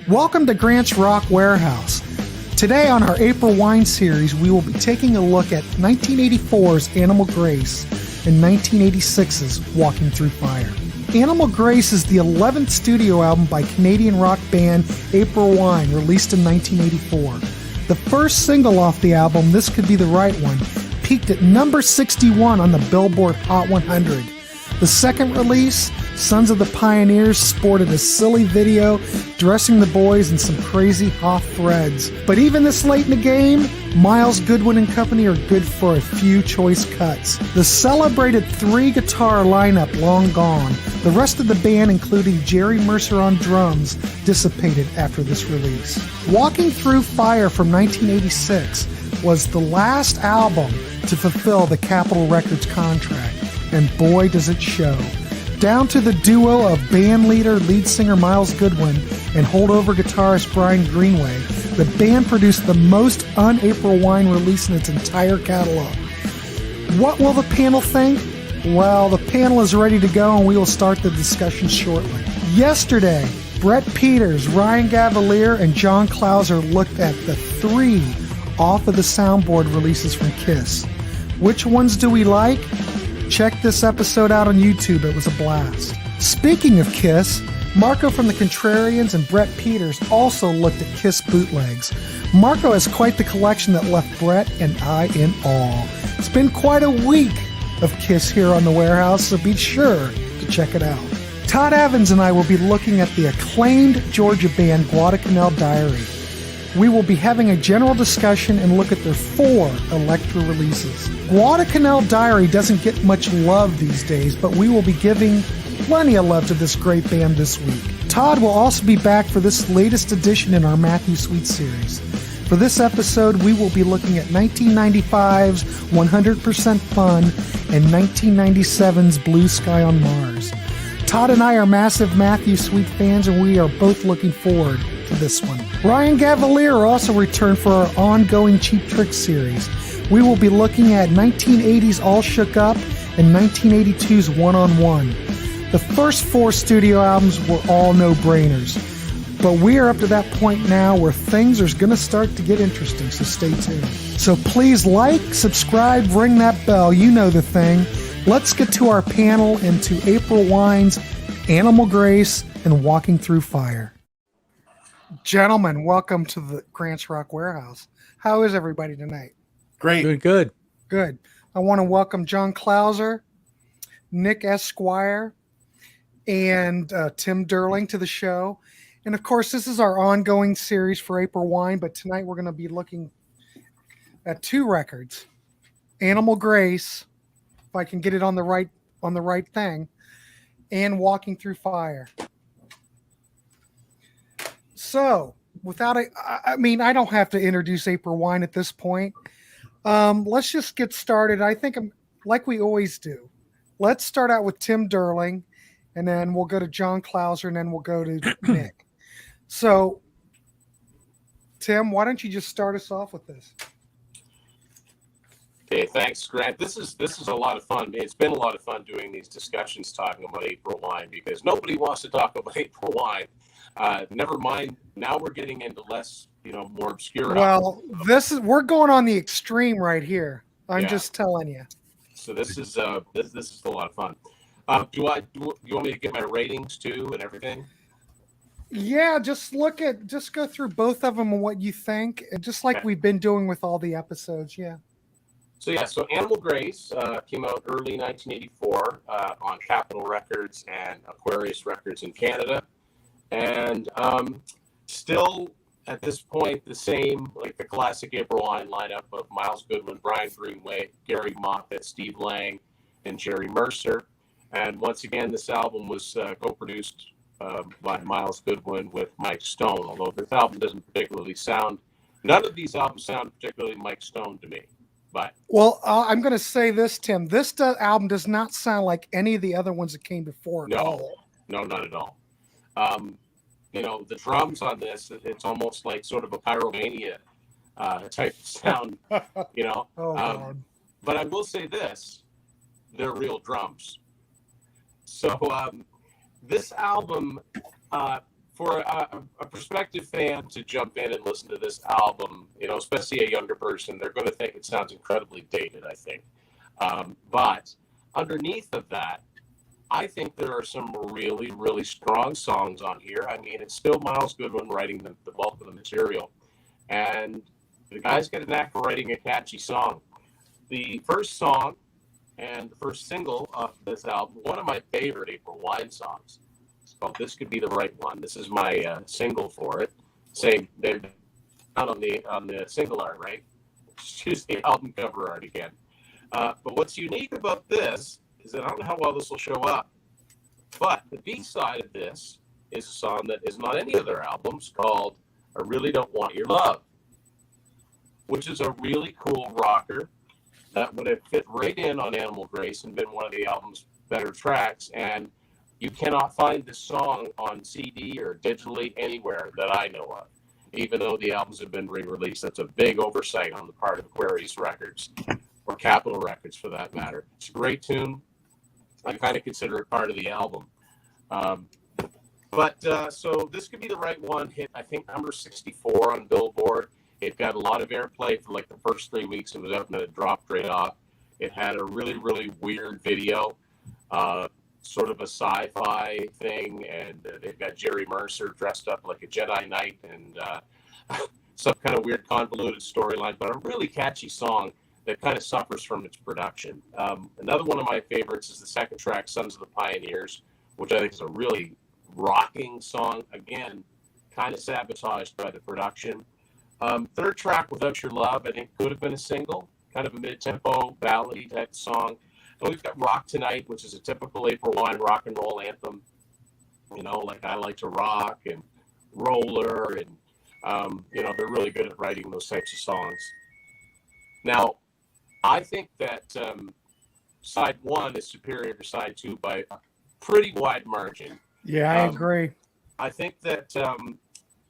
Welcome to Grant's Rock Warehouse. Today on our April Wine series, we will be taking a look at 1984's Animal Grace and 1986's Walking Through Fire. Animal Grace is the 11th studio album by Canadian rock band April Wine, released in 1984. The first single off the album, This Could Be the Right One, peaked at number 61 on the Billboard Hot 100. The second release, Sons of the Pioneers, sported a silly video dressing the boys in some crazy hot threads. But even this late in the game, Miles Goodwin and company are good for a few choice cuts. The celebrated 3-guitar lineup long gone. The rest of the band, including Jerry Mercer on drums, dissipated after this release. Walking Through Fire from 1986 was the last album to fulfill the Capitol Records contract, and boy does it show. Down to the duo of band lead singer Miles Goodwin and holdover guitarist Brian Greenway, the band produced the most un-April Wine release in its entire catalog. What will the panel think? Well, the panel is ready to go and we will start the discussion shortly. Yesterday, Brett Peters, Ryan Gavalier, and John Clauser looked at the 3 off of the soundboard releases from Kiss. Which ones do we like? Check this episode out on YouTube. It was a blast. Speaking of Kiss, Marco from the Contrarians and Brett Peters also looked at Kiss bootlegs. Marco has quite the collection that left Brett and I in awe. It's been quite a week of Kiss here on the Warehouse, so be sure to check it out. Todd Evans and I will be looking at the acclaimed Georgia band Guadalcanal Diary. We will be having a general discussion and look at their 4 Elektra releases. Guadalcanal Diary doesn't get much love these days, but we will be giving plenty of love to this great band this week. Todd will also be back for this latest edition in our Matthew Sweet series. For this episode, we will be looking at 1995's 100% Fun and 1997's Blue Sky on Mars. Todd and I are massive Matthew Sweet fans, and we are both looking forward to this one. Ryan Gavalier also returned for our ongoing Cheap Trick series. We will be looking at 1980's All Shook Up and 1982's One on One. The first 4 studio albums were all no-brainers, but we are up to that point now where things are going to start to get interesting, so stay tuned. So please like, subscribe, ring that bell, you know the thing. Let's get to our panel into April Wine's Animal Grace and Walking Through Fire. Gentlemen, welcome to the Grant's Rock Warehouse. How is everybody tonight? Great. Good. Good. I want to welcome John Clauser, Nick Esquire, and Tim Durling to the show. And of course, this is our ongoing series for April Wine, but tonight we're going to be looking at 2 records. Animal Grace, if I can get it on the right thing, and Walking Through Fire. So, I don't have to introduce April Wine at this point. Let's just get started. I think, like we always do, let's start out with Tim Durling, and then we'll go to John Clauser, and then we'll go to Nick. So, Tim, why don't you just start us off with this? Okay, thanks, Grant. This is a lot of fun. It's been a lot of fun doing these discussions talking about April Wine because nobody wants to talk about April Wine. Never mind. Now we're getting into less, more obscure. Well, we're going on the extreme right here. I'm just telling you. So this is a lot of fun. Do you want me to get my ratings too and everything? Yeah, just go through both of them and what you think, just like we've been doing with all the episodes. Yeah. So Animal Grace came out early 1984 on Capitol Records and Aquarius Records in Canada. And still, at this point, the same, like the classic April Wine lineup of Miles Goodwin, Brian Greenway, Gary Moffett, Steve Lang, and Jerry Mercer. And once again, this album was co-produced by Miles Goodwin with Mike Stone, although this album doesn't particularly sound, none of these albums sound particularly Mike Stone to me. But I'm going to say this, Tim. This album does not sound like any of the other ones that came before. No, not at all. The drums on this, it's almost like sort of a Pyromania type of sound, God. But I will say this, they're real drums. So this album for a prospective fan to jump in and listen to this album, especially a younger person, they're going to think it sounds incredibly dated, I think. But underneath of that, I think there are some really, really strong songs on here. I mean, it's still Miles Goodwin writing the bulk of the material. And the guy's got a knack for writing a catchy song. The first song and the first single of this album, one of my favorite April Wine songs. It's called "This Could Be the Right One." This is my single for it. Same, they're not on the single art, right? Choose the album cover art again. But what's unique about this is that I don't know how well this will show up, but the B side of this is a song that is not any of their albums, called "I Really Don't Want Your Love," which is a really cool rocker that would have fit right in on Animal Grace and been one of the album's better tracks. And you cannot find this song on CD or digitally anywhere that I know of, even though the albums have been re-released. That's a big oversight on the part of Aquarius Records, or Capitol Records for that matter. It's a great tune. I kind of consider it part of the album. So This Could Be the Right One hit, I think, number 64 on Billboard. It got a lot of airplay for like the first 3 weeks it was up, and then it dropped right off. It had a really, really weird video, sort of a sci-fi thing, and they've got Jerry Mercer dressed up like a Jedi Knight, and some kind of weird convoluted storyline, but a really catchy song that kind of suffers from its production. Another one of my favorites is the second track, Sons of the Pioneers, which I think is a really rocking song. Again, kind of sabotaged by the production. Third track, Without Your Love, I think could have been a single, kind of a mid-tempo, ballady type song. And we've got Rock Tonight, which is a typical April Wine rock and roll anthem. Like I Like to Rock and Roller, and they're really good at writing those types of songs. Now, I think that side one is superior to side two by a pretty wide margin. Yeah, I agree. I think that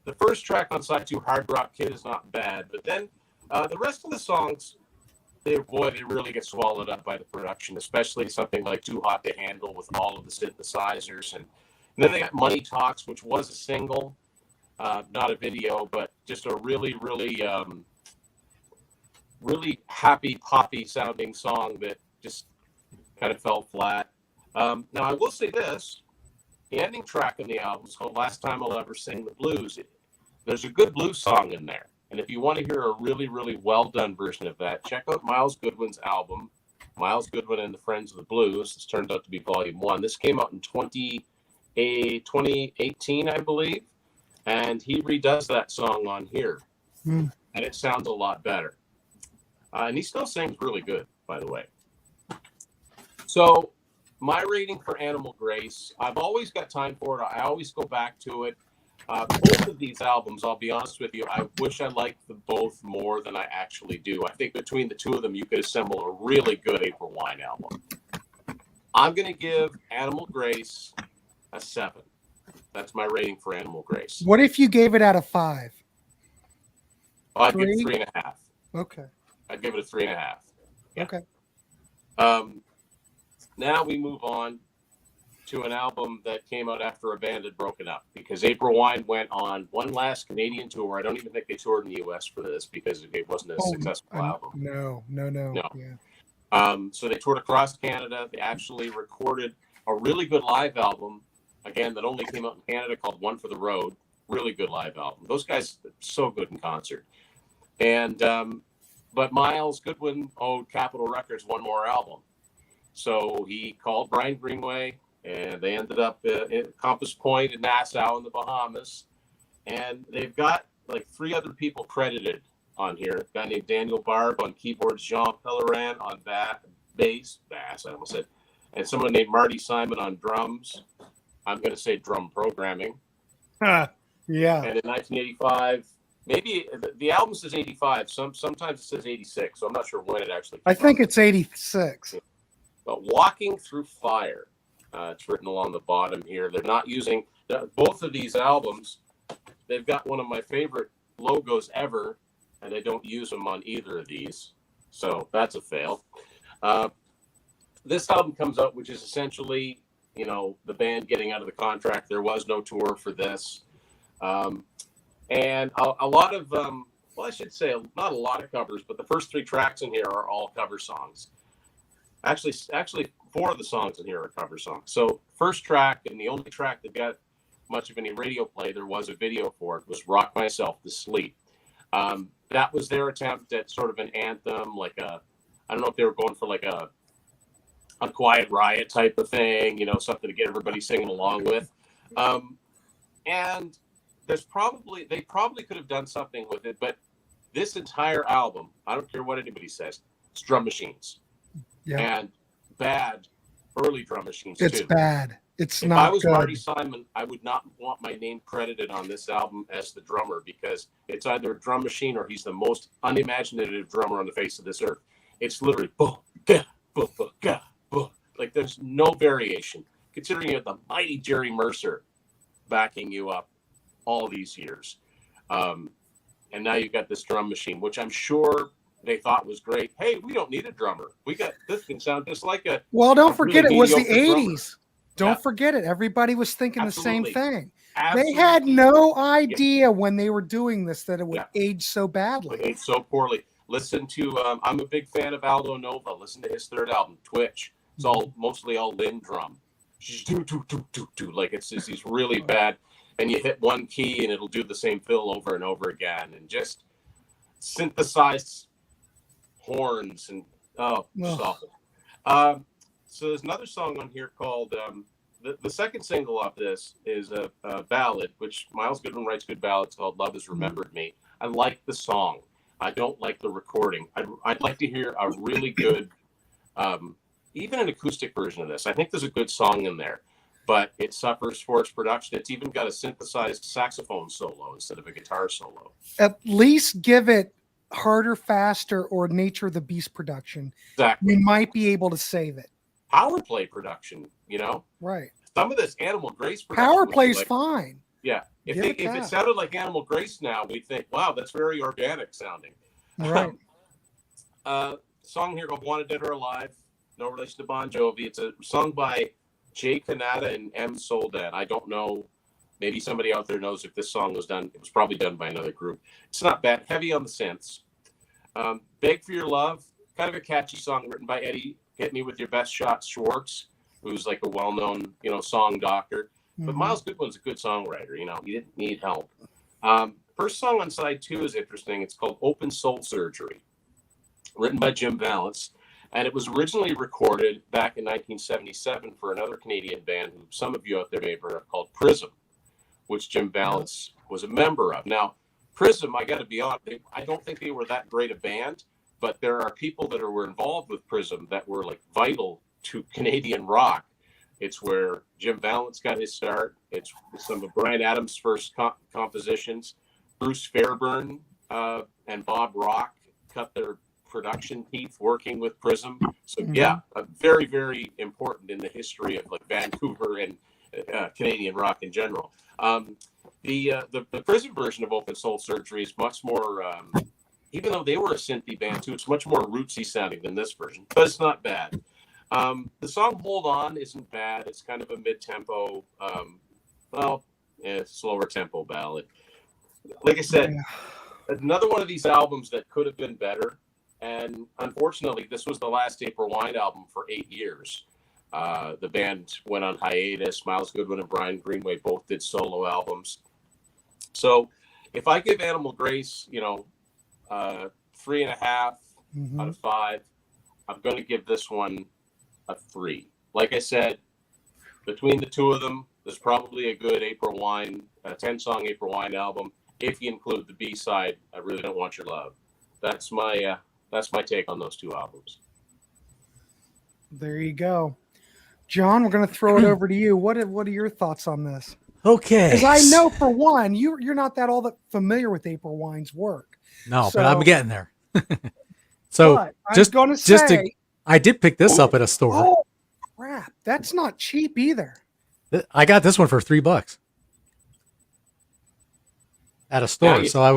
the first track on side two, Hard Rock Kid, is not bad, but then the rest of the songs, they really get swallowed up by the production, especially something like Too Hot to Handle with all of the synthesizers. And then they got Money Talks, which was a single, not a video, but just a really, really, really happy, poppy sounding song that just kind of fell flat. Now, I will say this. The ending track on the album is called Last Time I'll Ever Sing the Blues. There's a good blues song in there. And if you want to hear a really, really well-done version of that, check out Miles Goodwin's album, Miles Goodwin and the Friends of the Blues. This turned out to be Volume 1. This came out in 2018, I believe. And he redoes that song on here. And it sounds a lot better. And he still sings really good, by the way. So my rating for Animal Grace, I've always got time for it. I always go back to it. Both of these albums, I'll be honest with you, I wish I liked them both more than I actually do. I think between the two of them, you could assemble a really good April Wine album. I'm going to give Animal Grace a 7. That's my rating for Animal Grace. What if you gave it out of 5? I'd give it 3.5. Okay. I'd give it a 3.5. Yeah. Okay. Now we move on to an album that came out after a band had broken up, because April Wine went on one last Canadian tour. I don't even think they toured in the U.S. for this because it wasn't a successful album. No. Yeah. So they toured across Canada. They actually recorded a really good live album, again, that only came out in Canada, called One for the Road. Really good live album. Those guys are so good in concert. And but Miles Goodwin owed Capitol Records one more album. So he called Brian Greenway, and they ended up at Compass Point in Nassau in the Bahamas. And they've got like 3 other people credited on here. A guy named Daniel Barb on keyboards, Jean Pellerin on bass, I almost said, and someone named Marty Simon on drums. I'm going to say drum programming. Yeah. And in 1985, maybe the album says 85. Sometimes it says 86. So I'm not sure when it actually came I think out. it's 86. But Walking Through Fire, it's written along the bottom here. They're not using both of these albums. They've got one of my favorite logos ever, and they don't use them on either of these. So that's a fail. This album comes out, which is essentially, the band getting out of the contract. There was no tour for this. And a lot of, well, I should say not a lot of covers, but the first 3 tracks in here are all cover songs. Actually, 4 of the songs in here are cover songs. So first track, and the only track that got much of any radio play, there was a video for it, was Rock Myself to Sleep. That was their attempt at sort of an anthem, like I don't know if they were going for like a Quiet Riot type of thing, something to get everybody singing along with. And they probably could have done something with it, but this entire album, I don't care what anybody says, it's drum machines. Yeah. And bad early drum machines too. It's bad. It's if not I was good. Marty Simon, I would not want my name credited on this album as the drummer, because it's either a drum machine or he's the most unimaginative drummer on the face of this earth. It's literally boom, ga, boom, boom, ga, boom. Like there's no variation, considering you have the mighty Jerry Mercer backing you up all these years. And now you've got this drum machine, which I'm sure they thought was great. Hey, we don't need a drummer. This can sound just like a. Well, don't forget, really it was the mediocre 80s. Don't forget it. Everybody was thinking Absolutely. the same thing. Absolutely. They had no idea when they were doing this that it would age so badly. It aged so poorly. Listen to, I'm a big fan of Aldo Nova. Listen to his third album, Twitch. It's mostly all Lynn drum. Like it's just these really bad, and you hit one key and it'll do the same fill over and over again, and just synthesized horns and just awful. So there's another song on here called the second single off this is a ballad, which Miles Goodman writes good ballads, called Love Has Remembered Me. I like the song. I don't like the recording. I'd like to hear a really good, even an acoustic version of this. I think there's a good song in there, but it suffers for its production. It's even got a synthesized saxophone solo instead of a guitar solo. At least give it Harder, Faster, or Nature of the Beast production. Exactly. We might be able to save it. Power play production, Right. Some of this Animal Grace production. Power play's fine. Yeah. If it sounded like Animal Grace now, we'd think, wow, that's very organic sounding. Right. Song here called Wanted Dead or Alive. No relation to Bon Jovi. It's a song by Jay Kanata and M. Soldan. I don't know. Maybe somebody out there knows if this song was done. It was probably done by another group. It's not bad. Heavy on the synths. Beg for Your Love. Kind of a catchy song written by Eddie Hit Me With Your Best Shot Schwartz, who's like a well-known, song doctor. But Miles Goodwin's a good songwriter. He didn't need help. First song on side 2 is interesting. It's called Open Soul Surgery, written by Jim Vallance. And it was originally recorded back in 1977 for another Canadian band who some of you out there may have heard of, called Prism, which Jim Vallance was a member of. Now, Prism, I got to be honest, I don't think they were that great a band, but there are people that were involved with Prism that were like vital to Canadian rock. It's where Jim Vallance got his start. It's some of Bryan Adams' first compositions. Bruce Fairbairn and Bob Rock cut their production teeth working with Prism. So very, very important in the history of like Vancouver and Canadian rock in general. The Prism version of Open Soul Surgery is much more, even though they were a synthy band too, it's much more rootsy sounding than this version, but it's not bad. The song Hold On isn't bad. It's kind of a mid-tempo, slower tempo ballad. Like I said, another one of these albums that could have been better. And unfortunately, this was the last April Wine album for 8 years. The band went on hiatus. Miles Goodwin and Brian Greenway both did solo albums. So if I give Animal Grace, 3.5 out of 5, I'm going to give this one a 3. Like I said, between the two of them, there's probably a good April Wine, a 10-song April Wine album. If you include the B-side, I Really Don't Want Your Love. That's my take on those two albums. There you go. John, we're going to throw it over to you. What are your thoughts on this? Okay. Because I know, for one, you're not that all that familiar with April Wine's work. No, but I'm getting there. So I did pick this up at a store. Oh, crap. That's not cheap either. I got this one for $3 at a store. So I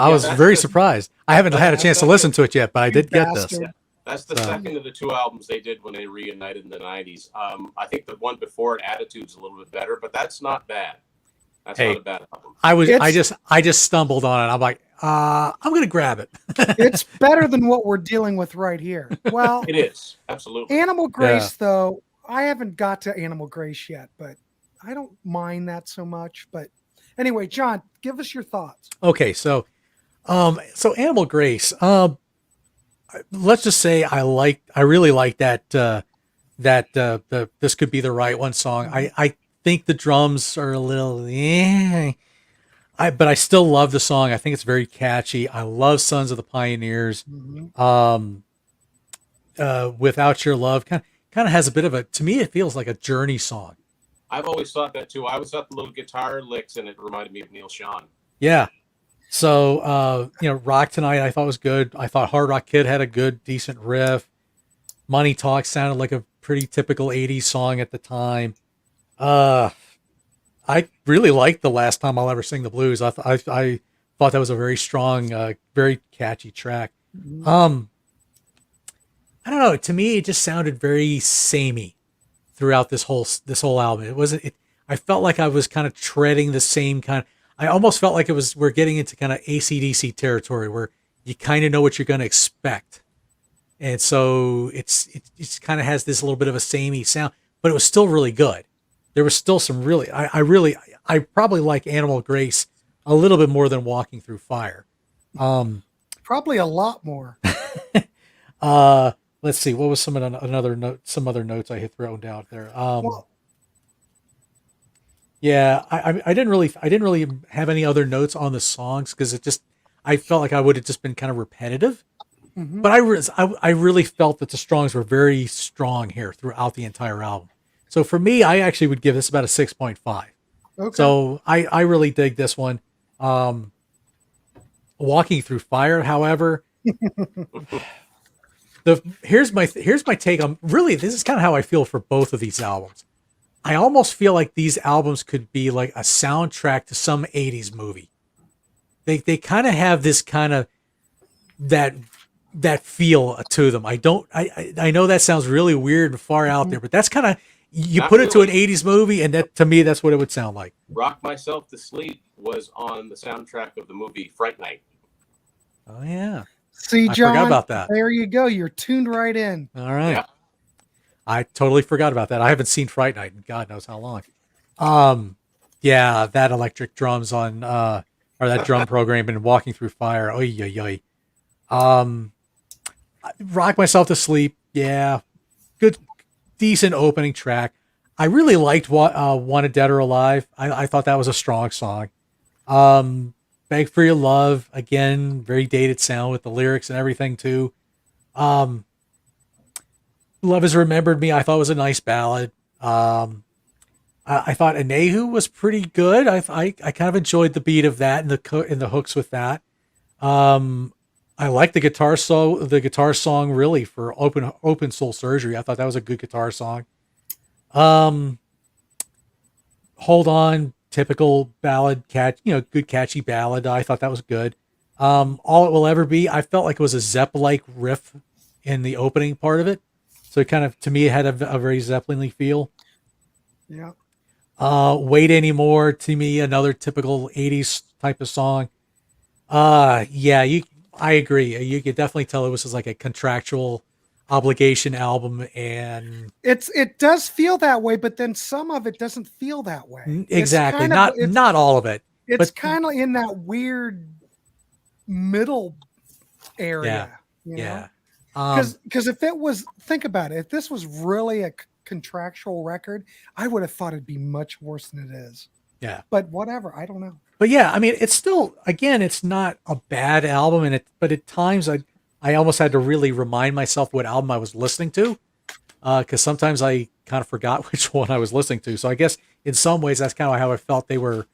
was very surprised. I haven't had a chance to listen to it yet, but I did get this. Yeah. That's the second of the two albums they did when they reunited in the 90s. I think the one before it, Attitude's a little bit better, but that's not bad. That's Hey, not a bad album. I just stumbled on it. I'm like, I'm gonna grab it. It's better than what we're dealing with right here. Well, It is, absolutely. Animal Grace, though, I haven't got to Animal Grace yet, but I don't mind that so much. But anyway, John, give us your thoughts. Okay, so Animal Grace. Let's just say I really like that the This Could Be the Right One song. I think the drums are a little but I still love the song. I think it's very catchy. I love Sons of the Pioneers. Without Your Love kind of has a bit of a, to me it feels like a Journey song. I've always thought that too. I always thought the little guitar licks and it reminded me of Neil Schon. Yeah. So, Rock Tonight I thought was good. I thought Hard Rock Kid had a good, decent riff. Money Talk sounded like a pretty typical 80s song at the time. I really liked The Last Time I'll Ever Sing the Blues. I thought that was a very strong, very catchy track. I don't know. To me, it just sounded very samey throughout this whole album. It wasn't. I felt like I was kind of treading the same kind. I almost felt like we're getting into kind of AC/DC territory where you kind of know what you're going to expect, and so it kind of has this little bit of a samey sound, but it was still really good. There was still some really. I probably like Animal Grace a little bit more than Walking Through Fire. Probably a lot more. Let's see. What was some other notes I had thrown down there? Yeah, I didn't really have any other notes on the songs because I felt like I would have just been kind of repetitive. But I really felt that the Strongs were very strong here throughout the entire album. So for me, I actually would give this about a 6.5. Okay. So I really dig this one. Walking Through Fire, however, here's my take on, really, this is kind of how I feel for both of these albums. I almost feel like these albums could be like a soundtrack to some 80s movie. They kind of have this kind of that feel to them. I know that sounds really weird and far out there, but that's kind of, you put it to an 80s movie, and that, to me, that's what it would sound like. Rock Myself to Sleep was on the soundtrack of the movie Fright Night. Oh, yeah. See, John, I forgot about that. There you go. You're tuned right in. All right. Yeah. I totally forgot about that. I haven't seen Fright Night in God knows how long. Yeah, that electric drums on, or that drum program in Walking Through Fire. Oy, oy, oy. Rock Myself to Sleep. Yeah. Good, decent opening track. I really liked Wanted Dead or Alive. I thought that was a strong song. Beg for Your Love, again, very dated sound with the lyrics and everything too. Love Has Remembered Me, I thought was a nice ballad. I thought Anehu was pretty good. I kind of enjoyed the beat of that and the hooks with that. I like the guitar song really for Open Soul Surgery. I thought that was a good guitar song. Hold On, typical ballad, good catchy ballad. I thought that was good. All It Will Ever Be, I felt like it was a Zepp-like riff in the opening part of it. So it kind of, to me, it had a very Zeppelin-y feel. Yeah. Wait Anymore, to me, another typical 80s type of song. Yeah, I agree. You could definitely tell it was like a contractual obligation album, and it does feel that way, but then some of it doesn't feel that way. Exactly. Not all of it. It's kind of in that weird middle area. Yeah. Because if it was, think about it, if this was really a contractual record, I would have thought it'd be much worse than it is. Yeah. But whatever, I don't know. But yeah, I mean, it's still, again, it's not a bad album, but at times I almost had to really remind myself what album I was listening to, because sometimes I kind of forgot which one I was listening to. So I guess in some ways that's kind of how I felt they were.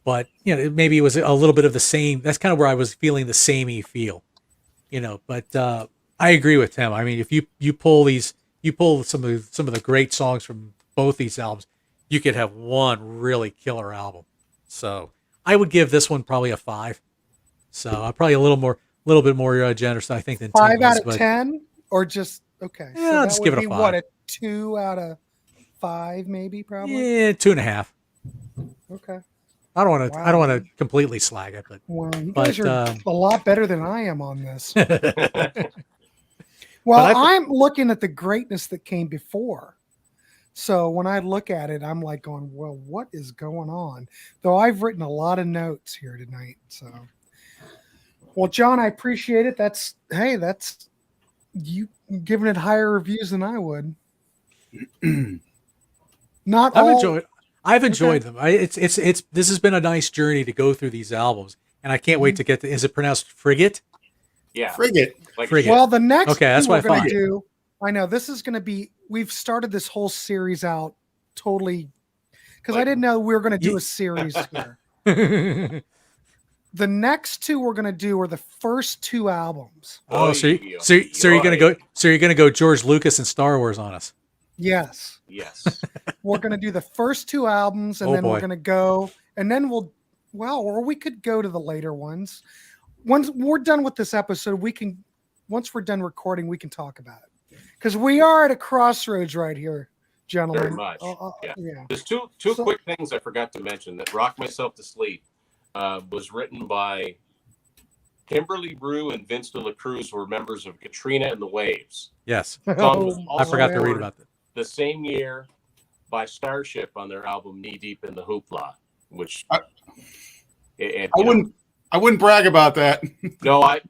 But maybe it was a little bit of the same. That's kind of where I was feeling the samey feel, But I agree with Tim. I mean, if you pull some of the great songs from both these albums, you could have one really killer album. So I would give this one probably a 5. So I'm probably a little bit more generous, I think, than 5 out of 10, or just okay. Yeah, so I'll just give it a 5. What, a 2 out of 5, maybe, probably. Yeah, 2.5. Okay. I don't want to. I don't Wow. want to completely slag it, Well, you guys but are a lot better than I am on this. but Well, I I'm looking at the greatness that came before. So when I look at it, I'm like going, well, what is going on? Though I've written a lot of notes here tonight. So, well, John, I appreciate it. That's you giving it higher reviews than I would. Not I've all. enjoyed. I've enjoyed them. It's this has been a nice journey to go through these albums, and I can't wait to get to. Is it pronounced Frigate? Yeah. Frigate. Like Frigate. Well, the next Okay, that's thing what we're I going to thought. do, I know this is going to be, we've started this whole series out totally because I didn't know we were going to do a series here. The next two we're going to do are the first 2 albums. Oh, so you're gonna go? So you're gonna go George Lucas and Star Wars on us? Yes. Yes. We're going to do the first 2 albums and Oh, then boy. we're going to go, and then or we could go to the later ones. Once we're done with this episode, once we're done recording, we can talk about it. Because we are at a crossroads right here, gentlemen. Very much. Yeah. There's two quick things I forgot to mention. That Rock Myself to Sleep was written by Kimberly Brew and Vince de la Cruz, who were members of Katrina and the Waves. Yes, Song was I forgot to also read about that. the same year by Starship on their album Knee Deep in the Hoopla, which I wouldn't brag about that. No, I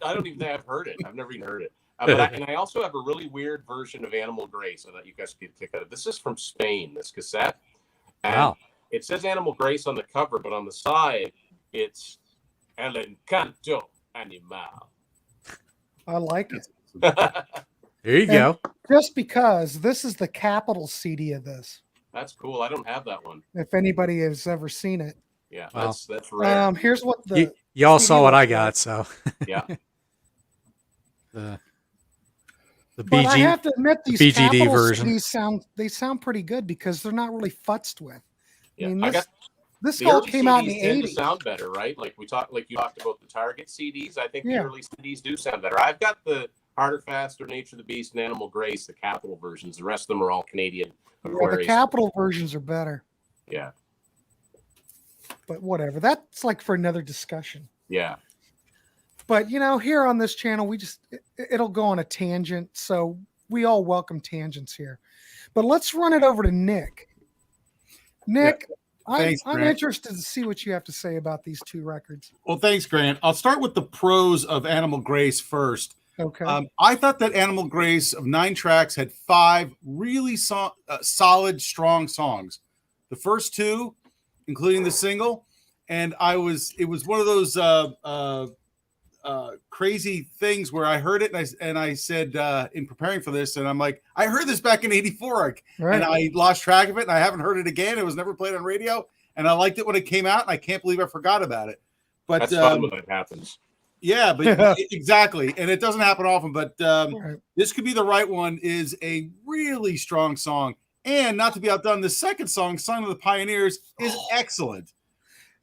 don't even think I've heard it. I've never even heard it. And I also have a really weird version of Animal Grace. I thought you guys could kick out of. This is from Spain, this cassette. And Wow. It says Animal Grace on the cover, but on the side, it's El Encanto Animal. I like it. There you go. Just because this is the Capitol CD of this. That's cool. I don't have that one. If anybody has ever seen it. Yeah, Wow. that's rare. Here's what the Y'all CD saw what I looks got, like. so Yeah. the But I BG. have to admit these BGD Capitol version. CDs sound pretty good because they're not really futzed with. Yeah. I mean, I got this the all early came out in CDs the tend to 80s. sound better, right? Like you talked about the Target CDs. I think Yeah. the early CDs do sound better. I've got the Harder, Faster, Nature of the Beast, and Animal Grace, the Capitol versions. The rest of them are all Canadian. Yeah, the Aquarius. Capitol versions are better. Yeah. But whatever. That's like for another discussion. Yeah. But here on this channel, it'll go on a tangent. So we all welcome tangents here. But let's run it over to Nick. Nick, Thanks, I'm Grant. interested to see what you have to say about these 2 records. Well, thanks, Grant. I'll start with the pros of Animal Grace first. Okay. I thought that Animal Grace of 9 tracks had 5 really solid, strong songs. The first 2, including the single, and it was one of those crazy things where I heard it and I said in preparing for this, and I'm like, I heard this back in '84, Right. and I lost track of it, and I haven't heard it again. It was never played on radio, and I liked it when it came out, and I can't believe I forgot about it. But That's fun when it happens. yeah, but exactly, and it doesn't happen often. But Right. this could be the right one. Is a really strong song, and not to be outdone, the second song, "Son of the Pioneers," is excellent.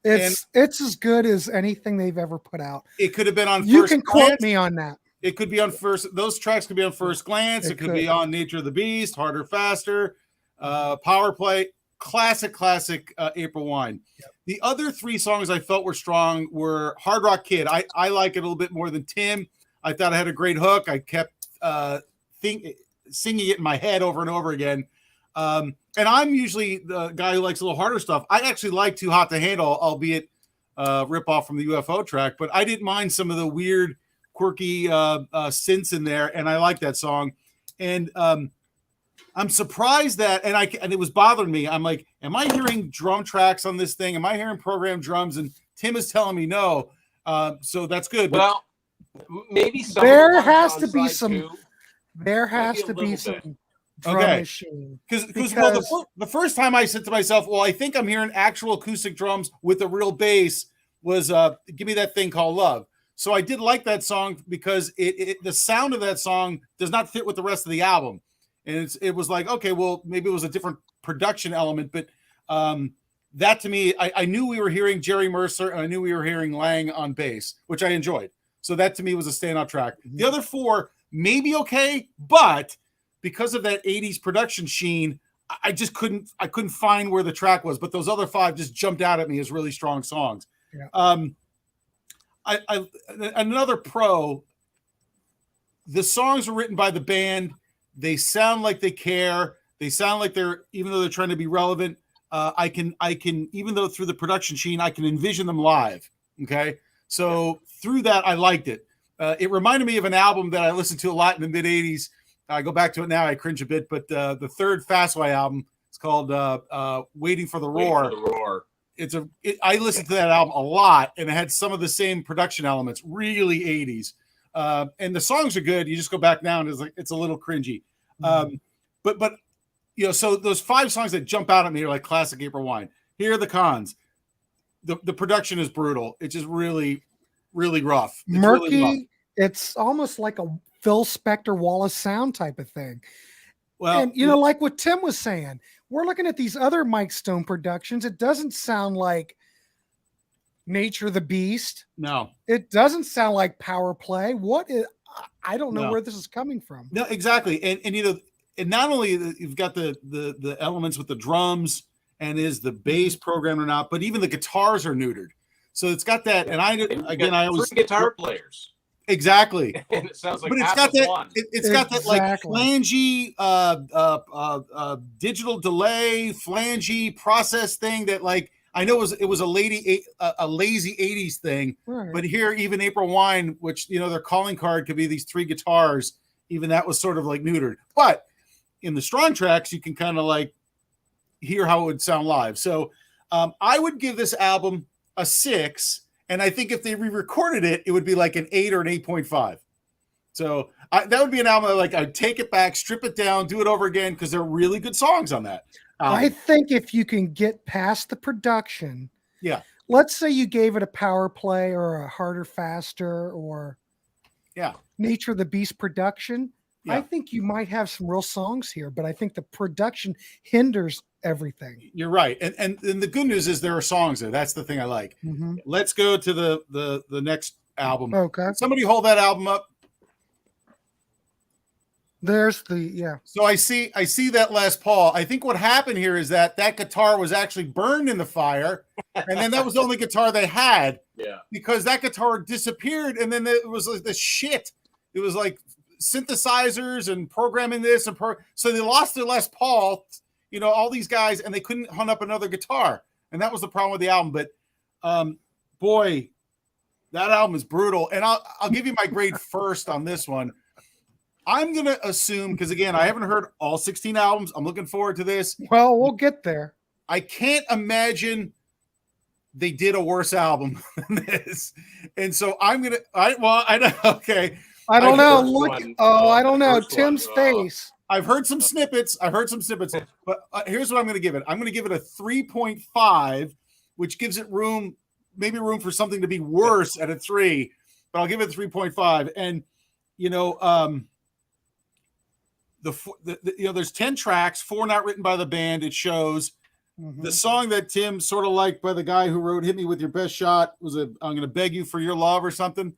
It's as good as anything they've ever put out. It could have been on. You First can Glance. quote me on that. It could be on first. Those tracks could be on First Glance. It It could be could. on Nature of the Beast, Harder, Faster, Power Play. Classic April Wine. Yep. The other 3 songs I felt were strong were Hard Rock Kid. I like it a little bit more than Tim. I thought I had a great hook. I kept singing it in my head over and over again. And I'm usually the guy who likes a little harder stuff. I actually like Too Hot to Handle, albeit rip off from the UFO track, but I didn't mind some of the weird, quirky synths in there, and I like that song. And I'm surprised that, and it was bothering me. I'm like, am I hearing drum tracks on this thing? Am I hearing programmed drums? And Tim is telling me no. So that's good. But Well, maybe some There of the ones has on to be side some- 2. There has Maybe a to be little some bit. drum Okay. machine. Because Because- the first time I said to myself, well, I think I'm hearing actual acoustic drums with a real bass was Give Me That Thing Called Love. So I did like that song because the sound of that song does not fit with the rest of the album. And it was like, okay, well, maybe it was a different production element, but that to me, I knew we were hearing Jerry Mercer and I knew we were hearing Lang on bass, which I enjoyed. So that to me was a standout track. The other 4 maybe okay, but because of that 80s production sheen, I just couldn't find where the track was, but those other 5 just jumped out at me as really strong songs. Yeah. Another pro, the songs were written by the band. They sound like they care. They sound like they're, even though they're trying to be relevant, I can, even though through the production sheen, I can envision them live. Okay. So through that, I liked it. It reminded me of an album that I listened to a lot in the mid 80s. I go back to it now, I cringe a bit, but the third Fastway album, it's called Waiting for the Roar. Waiting for the Roar. I listened to that album a lot, and it had some of the same production elements, really 80s. And the songs are good. You just go back now and it's a little cringy. But you know, so those 5 songs that jump out at me are like classic April Wine. Here are the cons. The production is brutal. It's just really, really rough. It's Murky. really rough. It's almost like a Phil Spector Wallace sound type of thing. Well, And, you know, like what Tim was saying, we're looking at these other Mike Stone productions. It doesn't sound like Nature the Beast. no. It doesn't sound like Power Play. What is, I don't know No. where this is coming from. No, exactly. And you know, and not only you've got the elements with the drums and is the bass programmed or not, but even the guitars are neutered. So it's got that. And I always 3 guitar players. exactly. And it sounds like But it's half got of that. one. It's got that like Exactly. flangy, digital delay, flangy process thing that like I know it was a lazy '80s thing. Right. But here, even April Wine, which you know their calling card could be these 3 guitars, even that was sort of like neutered. But in the strong tracks, you can kind of like hear how it would sound live. So I would give this album a 6. And I think if they re-recorded it, it would be like an 8 or an 8.5. So that would be an album like I'd take it back, strip it down, do it over again because they're really good songs on that. I think if you can get past the production, Yeah. let's say you gave it a Power Play or a Harder, Faster or Yeah. Nature of the Beast production, Yeah. I think you might have some real songs here, but I think the production hinders everything. You're right. And the good news is there are songs there. That's the thing I like. Mm-hmm. Let's go to the next album. Okay. Somebody hold that album up. There's the, yeah. So I see that Les Paul. I think what happened here is that guitar was actually burned in the fire, and then that was the only guitar they had. Yeah. Because that guitar disappeared, and then it was like the shit. It was like synthesizers and programming this so they lost their Les Paul. You know, all these guys, and they couldn't hunt up another guitar, and that was the problem with the album. But boy, that album is brutal. And I'll give you my grade first on this one. I'm gonna assume, because again, I haven't heard all 16 albums. I'm looking forward to this. Well, we'll get there. I can't imagine they did a worse album than this. And so I don't okay. I don't know. first Look, one, I don't know. first Tim's one, face. I've heard some snippets, but here's what I'm going to give it. I'm going to give it a 3.5, which gives it maybe room for something to be worse at a 3, but I'll give it a 3.5. And, you know, there's 10 tracks, 4 not written by the band. It shows. Mhm. The song that Tim sort of liked by the guy who wrote "Hit Me with Your Best Shot" was I'm going to beg you for your love or something.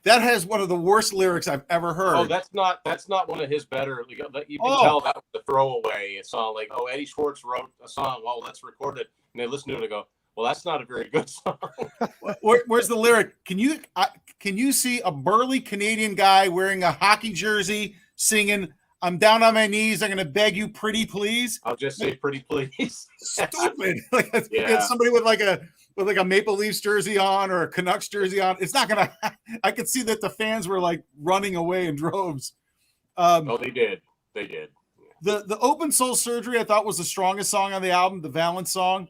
That has one of the worst lyrics I've ever heard. Oh, that's not one of his better. You can Oh. tell that was a throwaway. It's all like, oh, Eddie Schwartz wrote a song. Well, let's record it, and they listen to it and go, well, that's not a very good song. Where's the lyric? Can you see a burly Canadian guy wearing a hockey jersey singing, "I'm down on my knees, I'm going to beg you, pretty please"? I'll just say, pretty please. Stupid. Like Yeah. it's somebody with like a Maple Leafs jersey on or a Canucks jersey on. It's not gonna. I could see that the fans were like running away in droves. Oh, they did. They did. The Open Soul Surgery I thought was the strongest song on the album, the Valence song.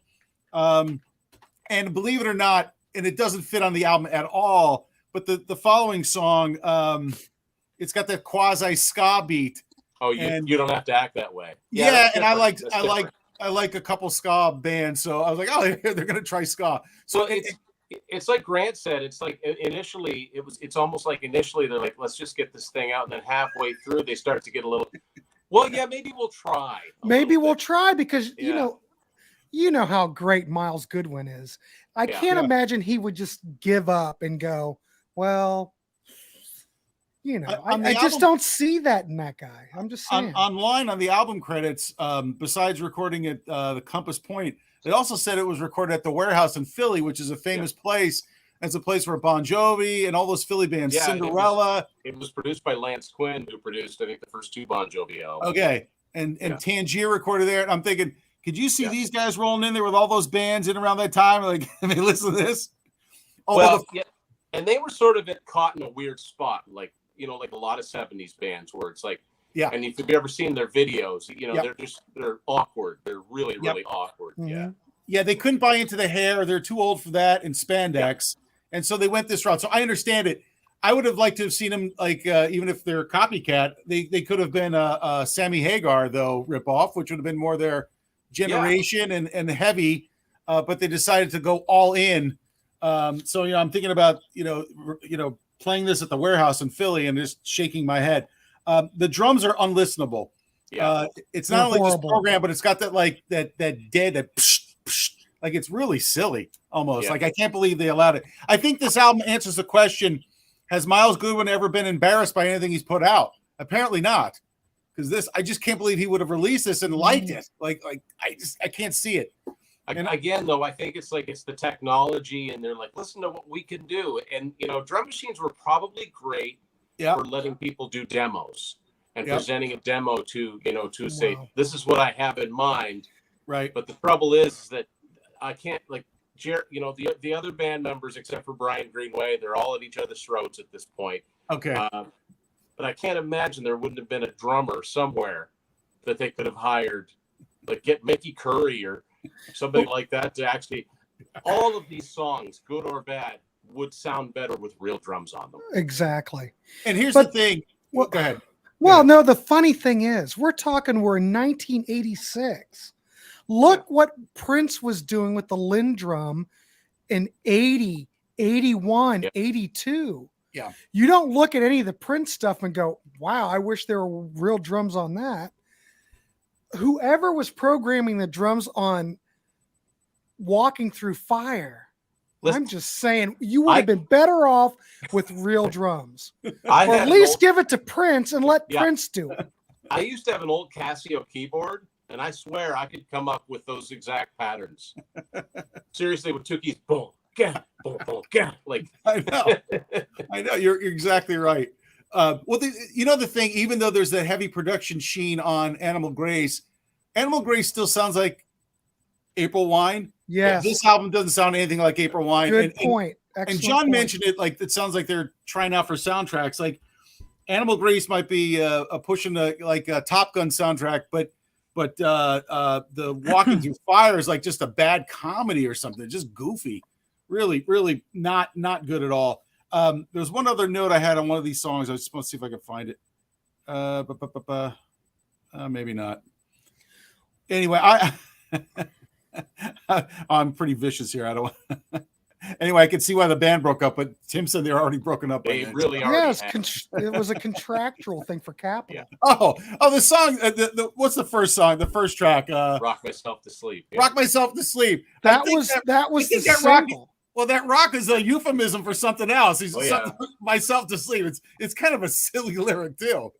And believe it or not, and it doesn't fit on the album at all, but the following song, it's got that quasi ska beat. Oh, And- you don't have to act that way. Yeah, that's and I different. like a couple ska bands, so I was like, oh, they're gonna try ska. So So it's like Grant said. It's like initially it's almost like initially they're like, let's just get this thing out, and then halfway through they start to get a little. Well, yeah, maybe we'll try. Maybe little we'll bit. try because Yeah. you know how great Miles Goodwin is. I Yeah. can't Yeah. imagine he would just give up and go, well, I just don't see that in that guy. I'm just saying. Online on the album credits, besides recording at the Compass Point, they also said it was recorded at the Warehouse in Philly, which is a famous place. It's a place where Bon Jovi and all those Philly bands, Cinderella. It was produced by Lance Quinn, who produced, I think, the first 2 Bon Jovi albums. Okay. And Tangier recorded there. And I'm thinking, could you see these guys rolling in there with all those bands in around that time? Like, they listen to this? And they were sort of caught in a weird spot, like a lot of 70s bands where it's like, and if you've ever seen their videos, they're awkward. They're really, really awkward. Mm-hmm. Yeah, they couldn't buy into the hair. They're too old for that and spandex. And so they went this route. So I understand it. I would have liked to have seen them, like, even if they're copycat, they could have been a Sammy Hagar, though, ripoff, which would have been more their generation and heavy. But they decided to go all in. So, I'm thinking about, playing this at the Warehouse in Philly and just shaking my head. The drums are unlistenable. Yeah. It's not only just programmed, but it's got that, like, that dead, that psh, psh, like, it's really silly almost. Yeah. Like, I can't believe they allowed it. I think this album answers the question, has Miles Goodwin ever been embarrassed by anything he's put out? Apparently not. Because I just can't believe he would have released this and liked it. Like I can't see it. And again, though, I think it's the technology, and they're like, listen to what we can do. And, drum machines were probably great for letting people do demos and presenting a demo to say, this is what I have in mind. Right. But the trouble is that I can't, like, the other band members, except for Brian Greenway, they're all at each other's throats at this point. Okay. But I can't imagine there wouldn't have been a drummer somewhere that they could have hired, like get Mickey Curry or somebody like that to actually, all of these songs, good or bad, would sound better with real drums on them. Exactly. And here's the thing. Well, go ahead. Well, no, the funny thing is, we're in 1986. Look what Prince was doing with the Linn drum in 80, 81, 82. Yeah. You don't look at any of the Prince stuff and go, wow, I wish there were real drums on that. Whoever was programming the drums on Walking Through Fire, I'm just saying, you would have been better off with real drums. Or at least give it to Prince and let Prince do it. I used to have an old Casio keyboard, and I swear I could come up with those exact patterns. Seriously, with 2 keys, boom, ga, boom, boom, ga. Like, I know. You're exactly right. The thing, even though there's that heavy production sheen on Animal Grace still sounds like April Wine. Yes. This album doesn't sound anything like April Wine. Good point. And John mentioned it, like, it sounds like they're trying out for soundtracks. Like, Animal Grace might be pushing a Top Gun soundtrack, but the Walking Through Fire is like just a bad comedy or something, just goofy. Really, really not good at all. There's one other note I had on one of these songs. I just want to see if I can find it. Maybe not. Anyway, I'm pretty vicious here. I don't. Anyway, I can see why the band broke up, but Tim said they're already broken up. They really are. Yes, it was a contractual thing for Capitol. Yeah. Oh, the song. What's the first song? The first track. Rock Myself to Sleep. Yeah. Rock Myself to Sleep. That was the single. Well, that rock is a euphemism for something else. He's myself to sleep. It's kind of a silly lyric too.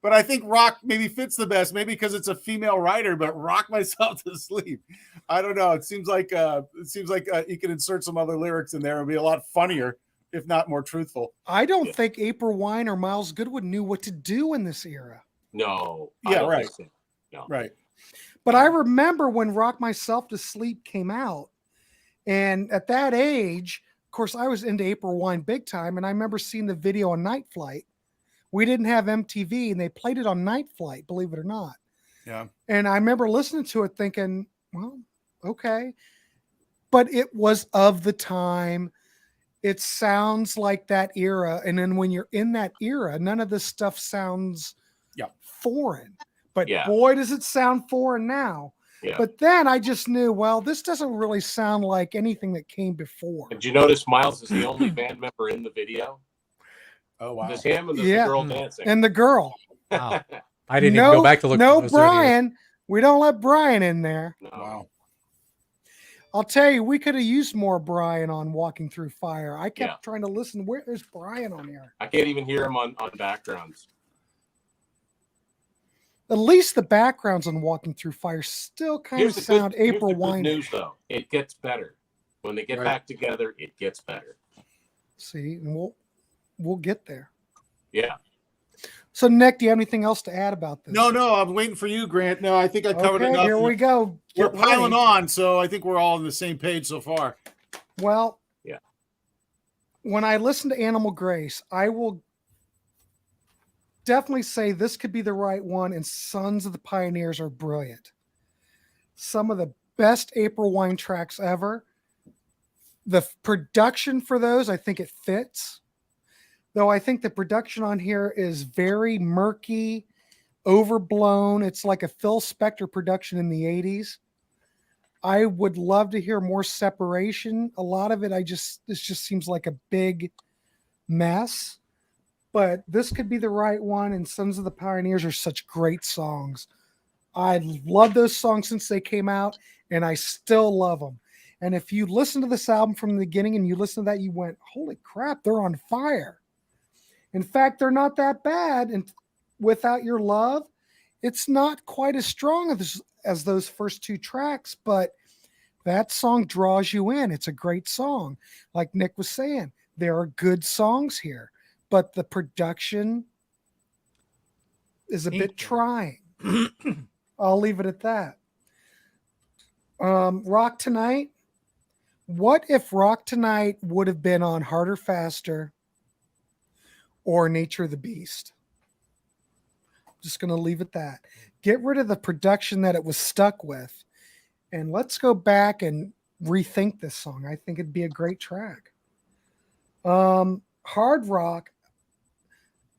But I think rock maybe fits the best, maybe because it's a female writer, but rock myself to sleep. I don't know. It seems like you could insert some other lyrics in there. It'd be a lot funnier, if not more truthful. I don't think April Wine or Miles Goodwin knew what to do in this era. No. Yeah, right. So. No. Right. But I remember when Rock Myself to Sleep came out, and at that age, of course, I was into April Wine big time, and I remember seeing the video on Night Flight. We didn't have MTV, and they played it on Night Flight, believe it or not. Yeah. And I remember listening to it thinking, well, okay. But it was of the time. It sounds like that era. And then when you're in that era, none of this stuff sounds foreign. But boy, does it sound foreign now. Yeah. But then I just knew, well, this doesn't really sound like anything that came before. Did you notice Miles is the only band member in the video? Oh, wow. Just him and the girl dancing. And the girl. Wow. I didn't even go back to look. No, Brian. We don't let Brian in there. No. I'll tell you, we could have used more Brian on Walking Through Fire. I kept Yeah. trying to listen. There's Brian on here? I can't even hear him on backgrounds. At least the backgrounds on Walking Through Fire still kind of sound April Wine. News though, it gets better when they get back together. It gets better. See, and we'll get there. Yeah. So, Nick, do you have anything else to add about this? No, I'm waiting for you, Grant. No, I think I covered enough. Here we go. We're piling on, so I think we're all on the same page so far. Well, yeah. When I listen to Animal Grace, I will definitely say this could be the right one, and Sons of the Pioneers are brilliant. Some of the best April Wine tracks ever. The production for those, I think it fits. Though I think the production on here is very murky, overblown. It's like a Phil Spector production in the 80s. I would love to hear more separation. A lot of it, this just seems like a big mess. But this could be the right one, and Sons of the Pioneers are such great songs. I love those songs since they came out, and I still love them. And if you listen to this album from the beginning and you listen to that, you went, holy crap, they're on fire. In fact, they're not that bad. And Without Your Love, it's not quite as strong as those first two tracks, but that song draws you in. It's a great song. Like Nick was saying, there are good songs here, but the production is a bit trying. I'll leave it at that. Rock Tonight. What if Rock Tonight would have been on Harder, Faster, or Nature of the Beast? Just going to leave it that. Get rid of the production that it was stuck with, and let's go back and rethink this song. I think it'd be a great track. Hard Rock.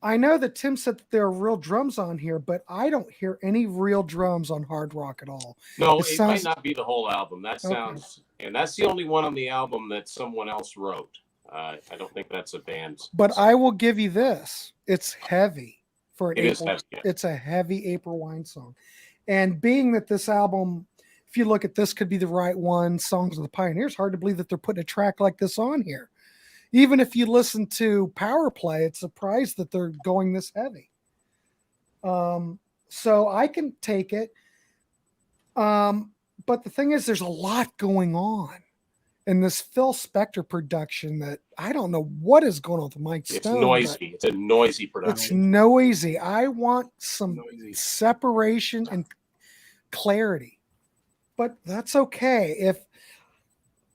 I know that Tim said that there are real drums on here, but I don't hear any real drums on Hard Rock at all. No, it might not be the whole album. That sounds, okay. And that's the only one on the album that someone else wrote. I don't think that's a band's. But I will give you this. It's heavy for an April. Heavy, yeah. It's a heavy April Wine song. And being that this album, if you look at this, could be the right one, Songs of the Pioneers, hard to believe that they're putting a track like this on here. Even if you listen to Power Play, it's surprised that they're going this heavy. So I can take it. But the thing is, there's a lot going on in this Phil Spector production that I don't know what is going on with Mike Stone. It's noisy. It's a noisy production. It's noisy. I want some separation and clarity. But that's okay. If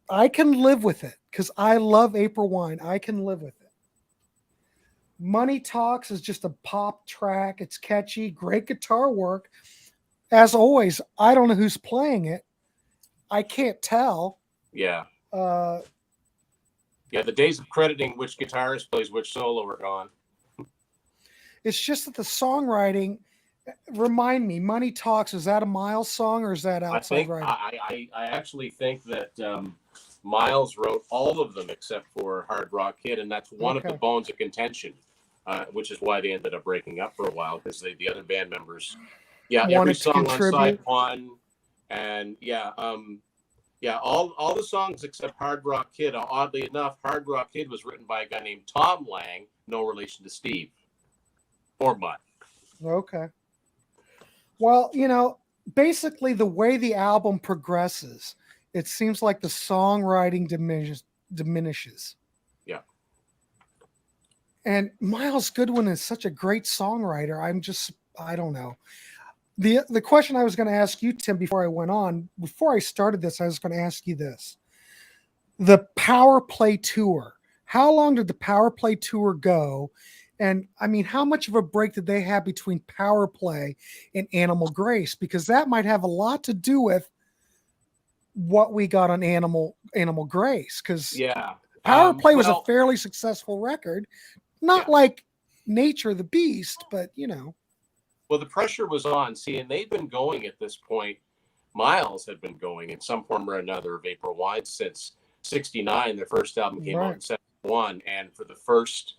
I can live with it, because I love April Wine. I can live with it. Money Talks is just a pop track. It's catchy, great guitar work. As always, I don't know who's playing it. I can't tell. Yeah. The days of crediting which guitarist plays which solo are gone. It's just that the songwriting, remind me, Money Talks, is that a Miles song or is that outside writing? I actually think that Miles wrote all of them except for Hard Rock Kid, and that's one of the bones of contention, which is why they ended up breaking up for a while, because the other band members, every song on side one, and all the songs except Hard Rock Kid. Oddly enough, Hard Rock Kid was written by a guy named Tom Lang, no relation to Steve or Bud. Okay. Well, basically the way the album progresses, it seems like the songwriting diminishes. Yeah. And Miles Goodwin is such a great songwriter. I don't know. The question I was going to ask you, Tim, before I started this, I was going to ask you this. The Power Play Tour. How long did the Power Play Tour go? And I mean, how much of a break did they have between Power Play and Animal Grace? Because that might have a lot to do with what we got on Animal Grace. Because Power Play was a fairly successful record. Not like Nature of the Beast, but Well, the pressure was on. See, and they'd been going at this point. Miles had been going in some form or another of April Wine since '69. Their first album came out in '71. And for the first,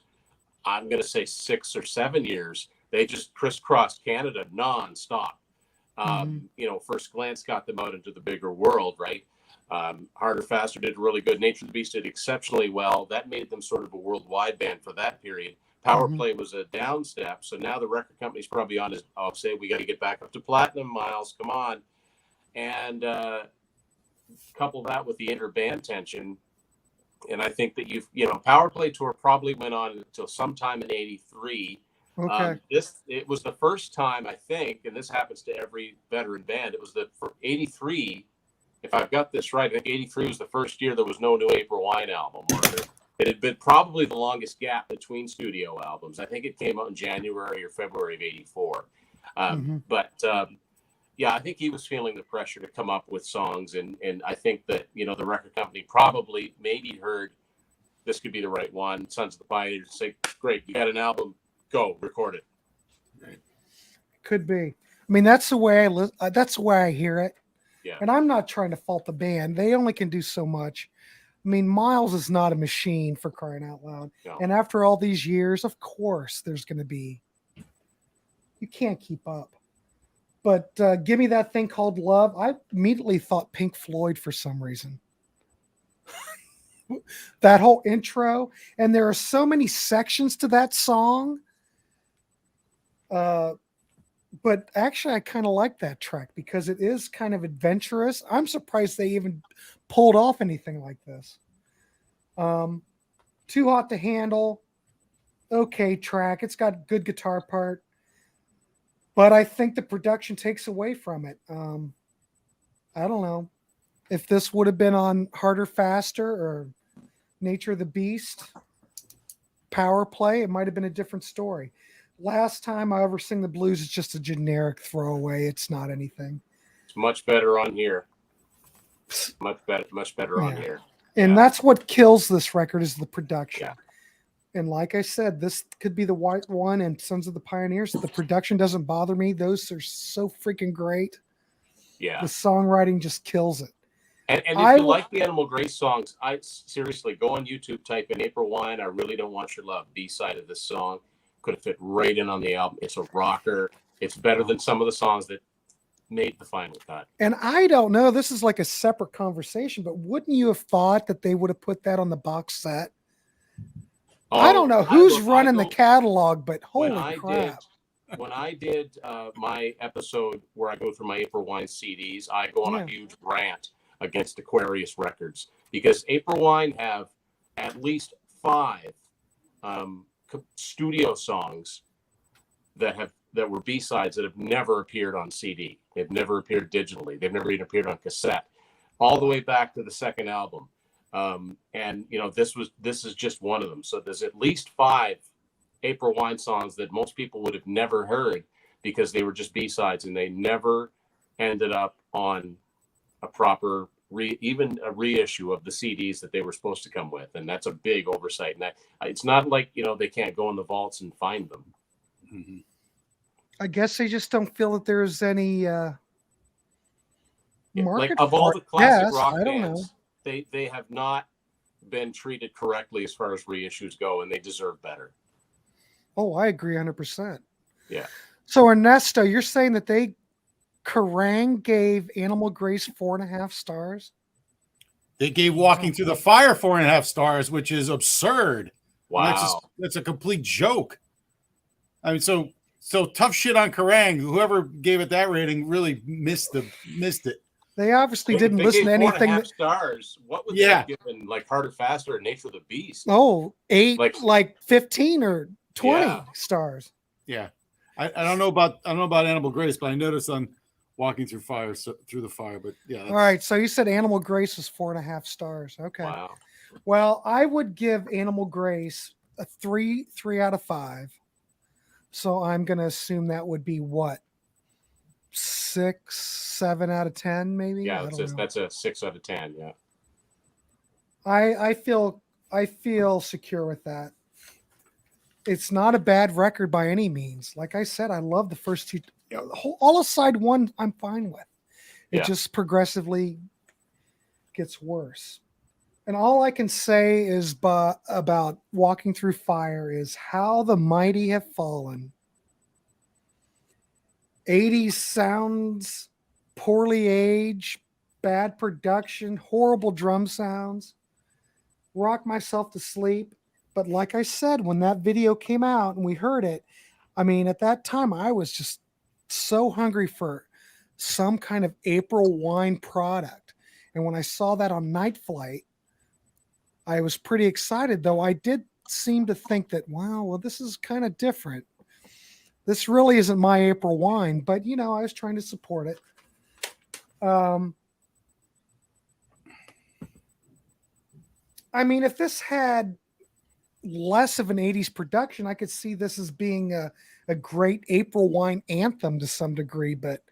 I'm going to say 6 or 7 years, they just crisscrossed Canada nonstop. First Glance got them out into the bigger world, right? Harder, Faster did really good. Nature of the Beast did exceptionally well. That made them sort of a worldwide band for that period. Power Play was a down step. So now the record company's probably on his, I'll say, we got to get back up to platinum, Miles. Come on. And couple that with the inter-band tension. And I think that Power Play Tour probably went on until sometime in 83. Okay. It was the first time, I think, and this happens to every veteran band, it was for 83, if I've got this right, I think 83 was the first year there was no new April Wine album. It had been probably the longest gap between studio albums. I think it came out in January or February of 84. Yeah, I think he was feeling the pressure to come up with songs. And I think that, the record company probably maybe heard this could be the right one. Sons of the Pioneers say, great, you got an album, go record it. Right. Could be. I mean, that's the way I hear it. Yeah. And I'm not trying to fault the band. They only can do so much. I mean, Miles is not a machine, for crying out loud. No. And after all these years, of course, there's going to be, you can't keep up. But Give Me That Thing Called Love, I immediately thought Pink Floyd for some reason. That whole intro, and there are so many sections to that song. But actually, I kind of like that track because it is kind of adventurous. I'm surprised they even pulled off anything like this. Too Hot to Handle, okay track. It's got good guitar part. But I think the production takes away from it. I don't know if this would have been on Harder, Faster or Nature of the Beast, Power Play. It might have been a different story. Last Time I Ever Sing the Blues is just a generic throwaway. It's not anything. It's much better on here. Much better on here. And that's what kills this record is the production. Yeah. And like I said, this could be the White One and Sons of the Pioneers. The production doesn't bother me. Those are so freaking great. Yeah. The songwriting just kills it. And if you like the Animal Grace songs, I seriously go on YouTube, type in April Wine, I Really Don't Want Your Love, B-side of this song. Could have fit right in on the album. It's a rocker. It's better than some of the songs that made the final cut. And I don't know, this is like a separate conversation, but wouldn't you have thought that they would have put that on the box set? I don't know who's running the catalog, but holy crap. When I did my episode where I go through my April Wine CDs, I go on a huge rant against Aquarius Records because April Wine have at least 5 studio songs that were B-sides that have never appeared on CD. They've never appeared digitally. They've never even appeared on cassette, all the way back to the second album. And this is just one of them. So there's at least 5 April Wine songs that most people would have never heard because they were just B-sides and they never ended up on a proper even a reissue of the CDs that they were supposed to come with. And that's a big oversight. And that it's not like, they can't go in the vaults and find them. Mm-hmm. I guess they just don't feel that there's any market like of all the classic rock I don't bands, know. They have not been treated correctly as far as reissues go, and they deserve better. Oh, I agree 100%. Yeah. So Ernesto, you're saying that Kerrang gave Animal Grace 4.5 stars? They gave Walking Through the Fire 4.5 stars, which is absurd. Wow. That's a complete joke. I mean, so tough shit on Kerrang. Whoever gave it that rating really missed it. They obviously didn't listen to anything. 4.5 stars. What would they have given? Like Harder, Faster, and Nature of the Beast? Oh, 8, like 15 or 20 stars. Yeah, I don't know about Animal Grace, but I noticed on Walking Through the Fire. But yeah. All right. So you said Animal Grace was 4.5 stars. Okay. Wow. Well, I would give Animal Grace a 3 out of 5. So I'm going to assume that would be what? 6, 7 out of 10, maybe. Yeah, that's a 6 out of 10. Yeah. I feel secure with that. It's not a bad record by any means. Like I said, I love the first 2. All aside one, I'm fine with. It just progressively gets worse. And all I can say is about Walking Through Fire is how the mighty have fallen. 80s sounds, poorly aged, bad production, horrible drum sounds, rock myself to sleep. But like I said, when that video came out and we heard it, I mean, at that time, I was just so hungry for some kind of April wine product. And when I saw that on Night Flight, I was pretty excited, though I did seem to think that, wow, well, this is kind of different. This really isn't my April wine, but, you know, I was trying to support it. I mean, if this had less of an 80s production, I could see this as being a great April wine anthem to some degree, but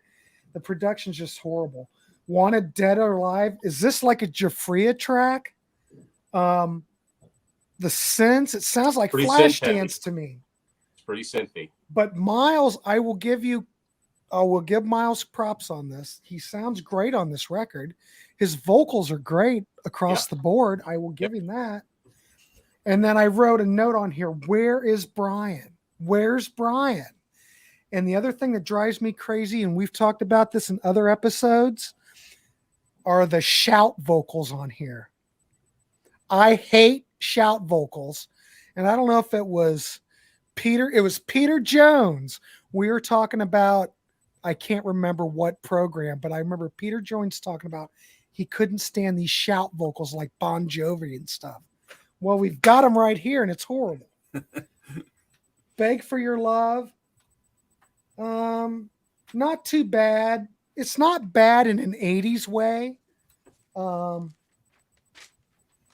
the production's just horrible. Wanted Dead or Alive. Is this like a Jafria track? The synths, it sounds like Pretty Flashdance to me. It's pretty synthy. But Miles, I will give Miles props on this. He sounds great on this record. His vocals are great across the board. I will give him that. And then I wrote a note on here, where is Brian? Where's Brian? And the other thing that drives me crazy, and we've talked about this in other episodes, are the shout vocals on here. I hate shout vocals. And I don't know if it was Peter Jones. We were talking about, I can't remember what program, but I remember Peter Jones talking about he couldn't stand these shout vocals like Bon Jovi and stuff. Well, we've got them right here, and it's horrible. Beg for Your Love. Not too bad. It's not bad in an 80s way.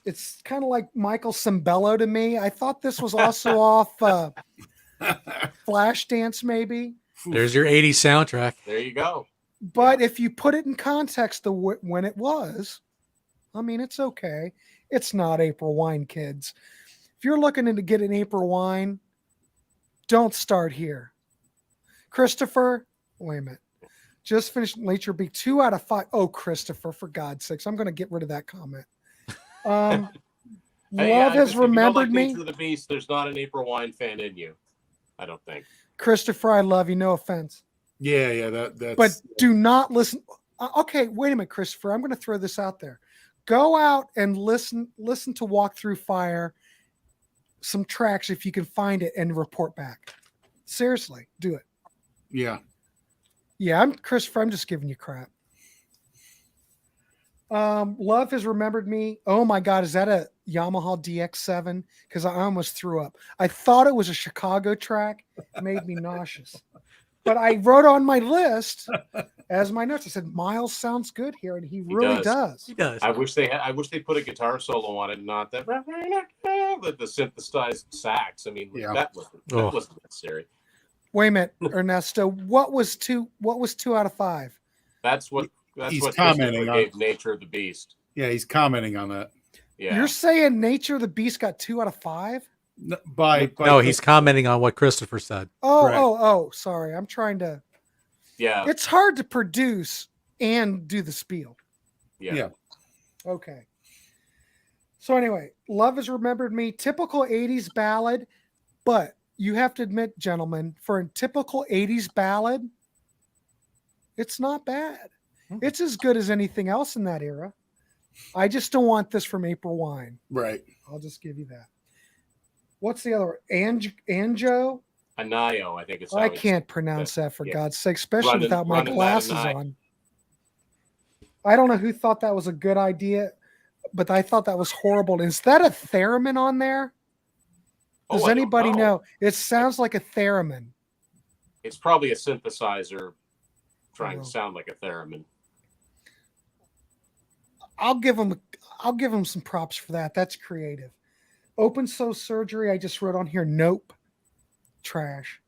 It's kind of like Michael Cimbello to me. I thought this was also off Flashdance, maybe. There's your 80s soundtrack. There you go. But if you put it in context of when it was, I mean, it's okay. It's not April wine, kids. If you're looking to get an April wine, don't start here. Christopher, wait a minute. Just finished Nature Beat 2 out of 5. Oh, Christopher, for God's sakes, I'm going to get rid of that comment. Love has remembered me. Nature of the Beast, there's not an April wine fan in you, I don't think. Christopher, I love you. No offense. Yeah, that's. But do not listen. Okay, wait a minute, Christopher. I'm going to throw this out there. Go out and listen to Walk Through Fire, some tracks if you can find it, and report back. Seriously, do it. Yeah. Yeah, I'm Christopher. I'm just giving you crap. Love has remembered me. Oh my God, is that a Yamaha DX7? Because I almost threw up. I thought it was a Chicago track. It made me nauseous. But I wrote on my list as my notes. I said Miles sounds good here, and he really does. He does. I wish they put a guitar solo on it, not that the synthesized sax. I mean, that wasn't necessary. Wait a minute, Ernesto. What was 2 out of 5? That's what commenting on. Gave Nature of the Beast. Yeah, he's commenting on that. Yeah. You're saying Nature of the Beast got 2 out of 5? No, he's commenting on what Christopher said. Oh, sorry. I'm trying to. Yeah. It's hard to produce and do the spiel. Yeah. Okay. So anyway, Love has remembered me. Typical 80s ballad, but you have to admit, gentlemen, for a typical 80s ballad, it's not bad. It's as good as anything else in that era. I just don't want this from April Wine. Right. I'll just give you that. What's the other one? Anjo? Anayo, I think it's. I can't pronounce that for God's sake, especially without my glasses on. I don't know who thought that was a good idea, but I thought that was horrible. Is that a theremin on there? Does anybody know? It sounds like a theremin. It's probably a synthesizer trying to sound like a theremin. I'll give them some props for that. That's creative. Open Soul Surgery, I just wrote on here, nope. Trash.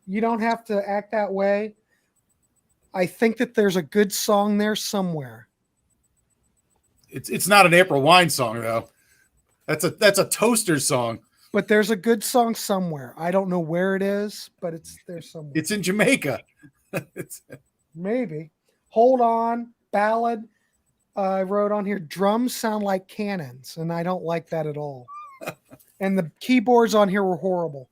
You don't have to act that way. I think that there's a good song there somewhere. It's not an April Wine song though. That's a Toaster song. But there's a good song somewhere. I don't know where it is, but it's there somewhere. It's in Jamaica. Maybe. Hold On, ballad. I wrote on here, drums sound like cannons, and I don't like that at all. And the keyboards on here were horrible.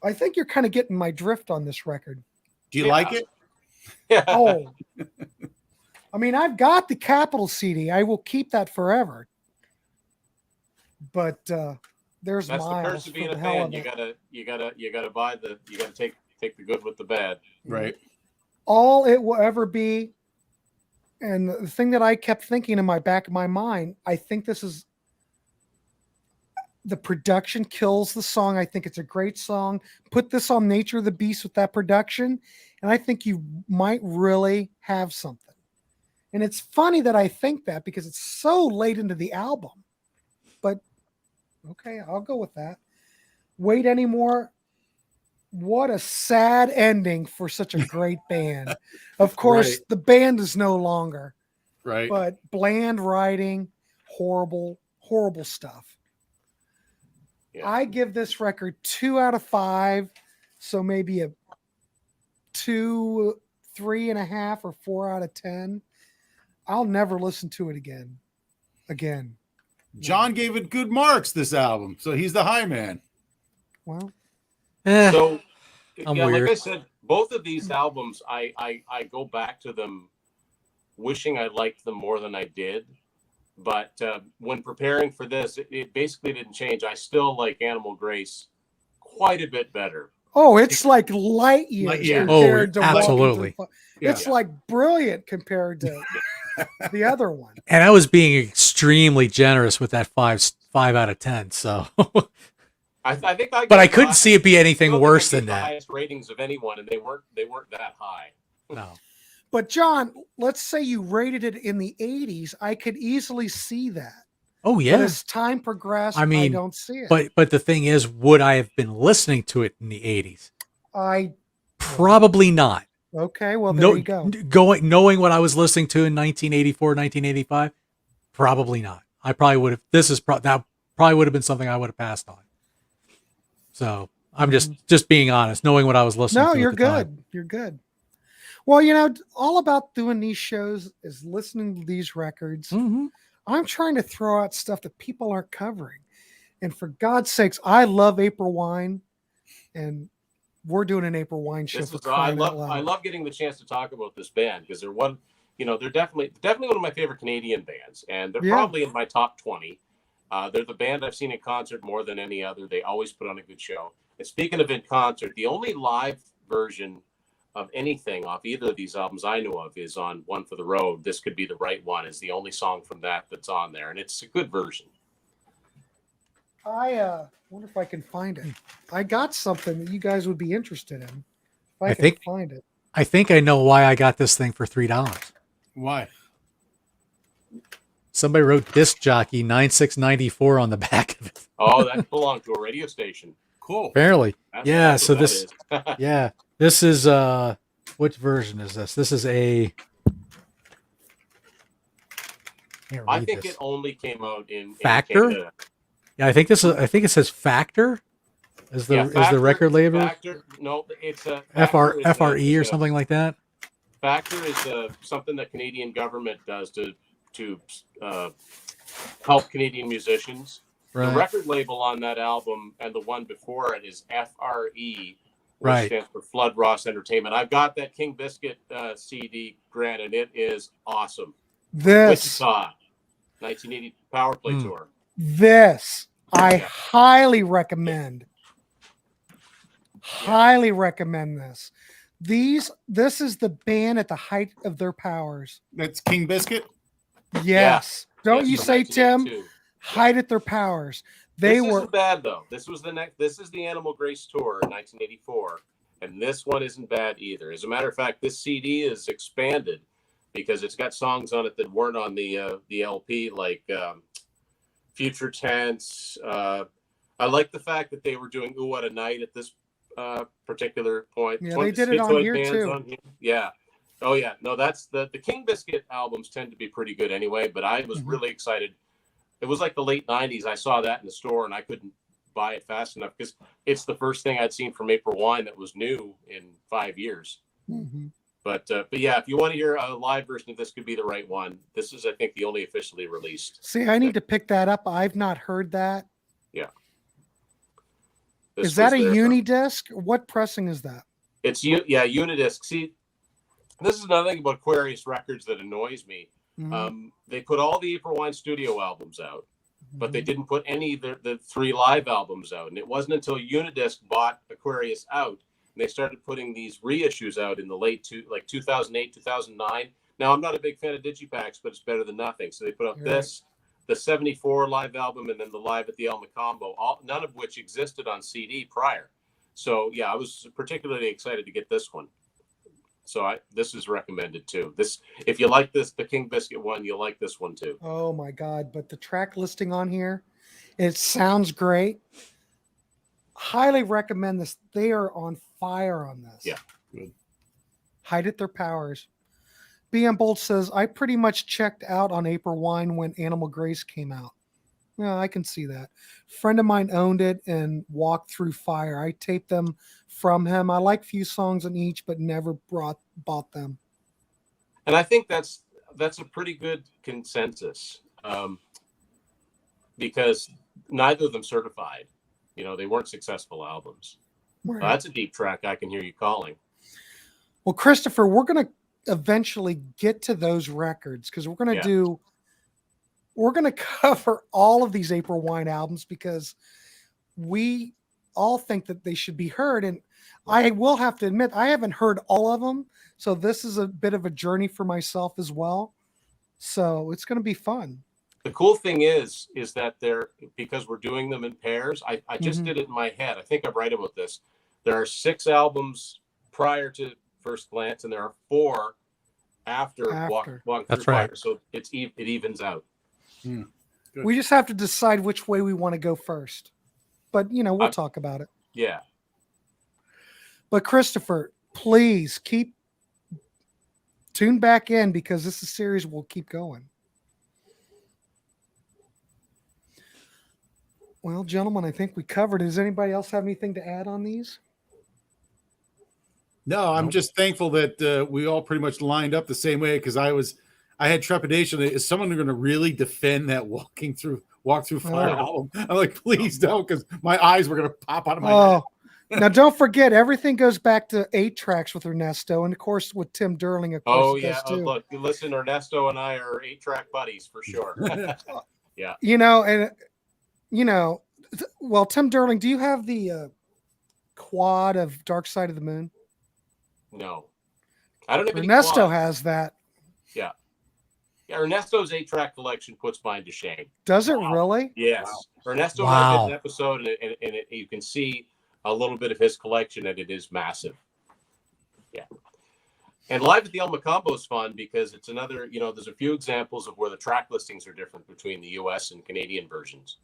I think you're kind of getting my drift on this record. Do you like it? Yeah. Oh. I mean, I've got the Capitol CD. I will keep that forever. But there's That's the Miles curse of for being the a hell fan. of it. You gotta take the good with the bad. Right. All it will ever be, and the thing that I kept thinking in my back of my mind, I think this is the production kills the song. I think it's a great song. Put this on Nature of the Beast with that production, and I think you might really have something. And it's funny that I think that because it's so late into the album. But okay, I'll go with that. Wait anymore. What a sad ending for such a great band. Of course, Right. the band is no longer, Right. but bland writing, horrible, horrible stuff. Yeah. I give this record 2 out of 5, so maybe a 2, 3.5, or 4 out of 10. I'll never listen to it again. John gave it good marks, this album, so he's the high man. Well, So, I'm yeah, weird. like I said, both of these albums, I go back to them wishing I liked them more than I did. But when preparing for this, it basically didn't change. I still like Animal Grace quite a bit better. oh, it's like light years Light years. compared to absolutely. Walking Through It's Yeah. like brilliant compared to the other one. And I was being extremely generous with that five out of 10. So, I think but I couldn't see it be I anything don't worse think I gave than the that. highest ratings of anyone, and they weren't that high. No. But John, let's say you rated it in the 80s. I could easily see that. Oh But yeah. as time progressed, I mean, don't see it. But the thing is, would I have been listening to it in the 80s? I Probably not. okay, well there you go. Knowing what I was listening to in 1984, 1985, probably not. I probably would have. That probably would have been something I would have passed on. So I'm just being honest, knowing what I was listening No, to. you're at the good. time. You're good. Well, all about doing these shows is listening to these records. Mm-hmm. I'm trying to throw out stuff that people aren't covering. And for God's sakes, I love April Wine, and we're doing an April Wine show for crying out loud. I love getting the chance to talk about this band because they're definitely one of my favorite Canadian bands, and they're probably in my top 20. They're the band I've seen in concert more than any other. They always put on a good show. And speaking of in concert, the only live version of anything off either of these albums I know of is on One for the Road. This Could Be the Right One is the only song from that's on there, and it's a good version. I wonder if I can find it. I got something that you guys would be interested in. If I can think- find it. I think I know why I got this thing for $3. Why? Somebody wrote disc jockey 9694 on the back of it. Oh, that belonged to a radio station. Cool. Apparently. That's So what this that is. yeah. This is which version is this? This is a can't I read think this. it only came out in Factor? Canada. Yeah, I think it says Factor is the Factor, record label. Factor, no, it's a FRE Factor or something like that. Factor is something that Canadian government does to help Canadian musicians. Right. The record label on that album and the one before it is FRE, which Right. stands for Flood Ross Entertainment. I've got that King Biscuit CD, Grant, and it is awesome. This Wichita, 1980 Power Play Tour. I highly recommend. Highly recommend this. This is the band at the height of their powers. That's King Biscuit. Yes. Don't Yes, you from say, Tim? 1982. Height at their powers. This isn't bad though. This is the Animal Grace tour in 1984, and this one isn't bad either. As a matter of fact, this CD is expanded because it's got songs on it that weren't on the LP, like Future Tense. I like the fact that they were doing "Ooh What a Night" at this particular point. Yeah, they did it on here bands too. on here. Yeah. Oh yeah. No, that's the King Biscuit albums tend to be pretty good anyway. But I was really excited. It was like the late 90s. I saw that in the store and I couldn't buy it fast enough because it's the first thing I'd seen from April Wine that was new in 5 years. Mm-hmm. But yeah, if you want to hear a live version of This Could Be the Right One, this is, I think, the only officially released. See, I need to pick that up. I've not heard that. Yeah. Is that a Unidisc? What pressing is that? It's Unidisc. See, This is another thing about Aquarius Records that annoys me. They put all the April Wine studio albums out, but they didn't put any of the 3 live albums out. And it wasn't until Unidisc bought Aquarius out, and they started putting these reissues out in the late 2008, 2009. Now, I'm not a big fan of Digipacks, but it's better than nothing. So they put out this, the 74 live album, and then the Live at the El Macambo, none of which existed on CD prior. So, yeah, I was particularly excited to get this one. So this is recommended too. This, if you like this, the King Biscuit one, you'll like this one too. Oh my God. But the track listing on here, it sounds great. Highly recommend this. They are on fire on this. Yeah. Good. Hide at their powers. BM Bolt says, I pretty much checked out on April Wine when Animal Grace came out. Yeah, I can see that. Friend of mine owned it and Walked Through Fire. I taped them from him. I like few songs on each, but never bought them. And I think that's a pretty good consensus, because neither of them certified. You know, they weren't successful albums. Right. That's a deep track. I Can Hear You Calling. Well, Christopher, we're going to eventually get to those records because we're going to cover all of these April Wine albums because we all think that they should be heard. And I will have to admit, I haven't heard all of them. So this is a bit of a journey for myself as well. So it's going to be fun. The cool thing is that because we're doing them in pairs, I just did it in my head. I think I'm right about this. There are 6 albums prior to First Glance, and there are 4 after. Walk That's Through right. Fire. So it evens out. We just have to decide which way we want to go first. But, we'll talk about it. Yeah. But Christopher, please tune back in because this series will keep going. Well, gentlemen, I think we covered it. Does anybody else have anything to add on these? No, I'm just thankful that we all pretty much lined up the same way because I had trepidation. Is someone going to really defend that Walk Through Fire album? I'm like, please don't, because my eyes were going to pop out of my head. Now, don't forget, everything goes back to 8 tracks with Ernesto, and of course with Tim Derling. Of course, look, listen, Ernesto and I are 8-track buddies for sure. Yeah. Well, Tim Derling, do you have the quad of Dark Side of the Moon? No, I don't have any. Ernesto has that. Yeah. Yeah, Ernesto's 8-track collection puts mine to shame. Does it really? Yes. Wow. Ernesto and I did an episode, and you can see a little bit of his collection, and it is massive. Yeah. And Live at the El Macambo is fun because it's another, there's a few examples of where the track listings are different between the U.S. and Canadian versions.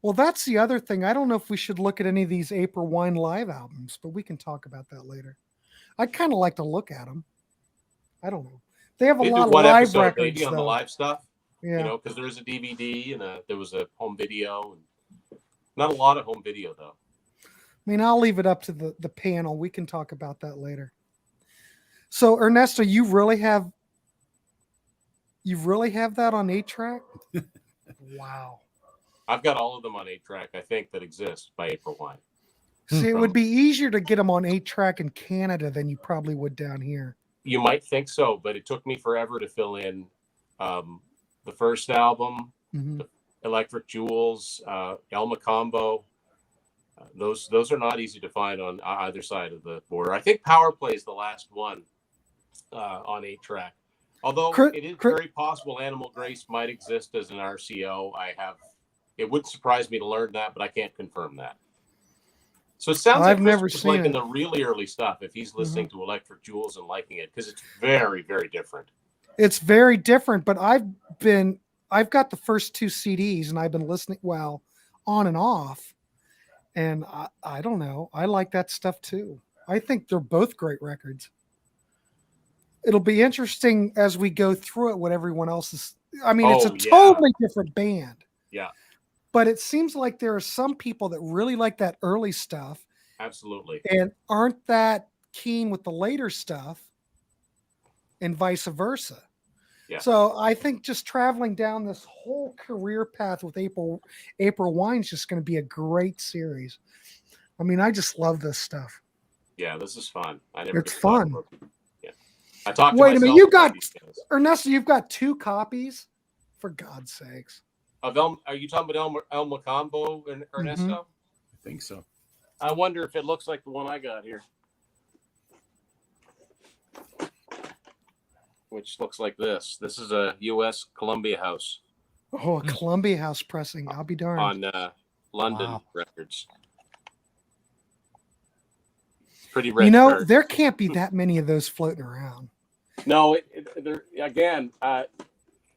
Well, that's the other thing. I don't know if we should look at any of these April Wine live albums, but we can talk about that later. I'd kind of like to look at them. I don't know. They have a lot of live records maybe on the live stuff. Yeah. Because there is a DVD and there was a home video. Not a lot of home video though. I mean, I'll leave it up to the panel. We can talk about that later. So, Ernesto, you really have that on 8-track? Wow. I've got all of them on 8-track, I think, that exist by April Wine. See, it would be easier to get them on 8-track in Canada than you probably would down here. You might think so, but it took me forever to fill in the first album, Electric Jewels, El Macambo. Those are not easy to find on either side of the border. I think Power Play is the last one on 8-track. Although it is very possible Animal Grace might exist as an RCO. It would surprise me to learn that, but I can't confirm that. So it sounds like I've never seen liking the really early stuff if he's listening to Electric Jewels and liking it, because it's very, very different. It's very different, but I've got the first 2 CDs and I've been listening, on and off. And I don't know. I like that stuff too. I think they're both great records. It'll be interesting as we go through it what everyone else is. I mean, it's a totally different band. Yeah. But it seems like there are some people that really like that early stuff. Absolutely. And aren't that keen with the later stuff and vice versa. Yeah. So I think just traveling down this whole career path with April Wine is just going to be a great series. I mean, I just love this stuff. Yeah, this is fun. It's fun. Yeah. I talked to Wait a minute, myself you about got these things. Ernesto, you've got 2 copies? For God's sakes. Are you talking about El Macambo and Ernesto? I think so. I wonder if it looks like the one I got here, which looks like this. This is a U.S. Columbia House Oh, a Columbia House pressing. I'll be darned. on London Wow. Records. Pretty red. You know, card. there can't be that many of those floating around. No, again,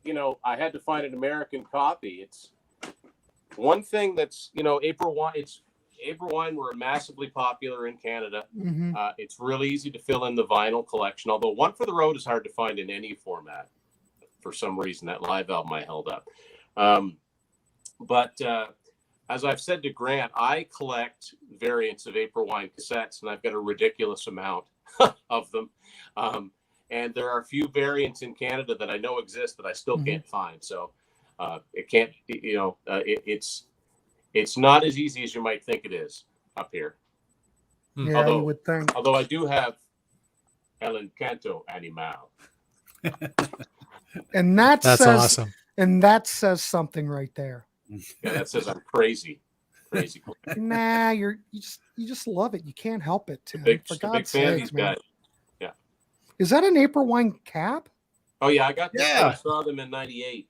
you know, I had to find an American copy. It's one thing that's, you know, April Wine were massively popular in Canada. Mm-hmm. It's really easy to fill in the vinyl collection, although One for the Road is hard to find in any format. For some reason, that live album I held up. But as I've said to Grant, I collect variants of April Wine cassettes, and I've got a ridiculous amount of them. And there are a few variants in Canada that I know exist that I still can't find. So it can't, you know, it's not as easy as you might think it is up here. Yeah, you would think. Although I do have El Encanto Animal. And that's awesome. And that says something right there. Yeah, that says I'm crazy. Crazy. Nah, you just love it. You can't help it, Tim. For God's sake, man. Yeah. Is that an April Wine cap? Oh yeah, I got this. Yeah. I saw them in '98.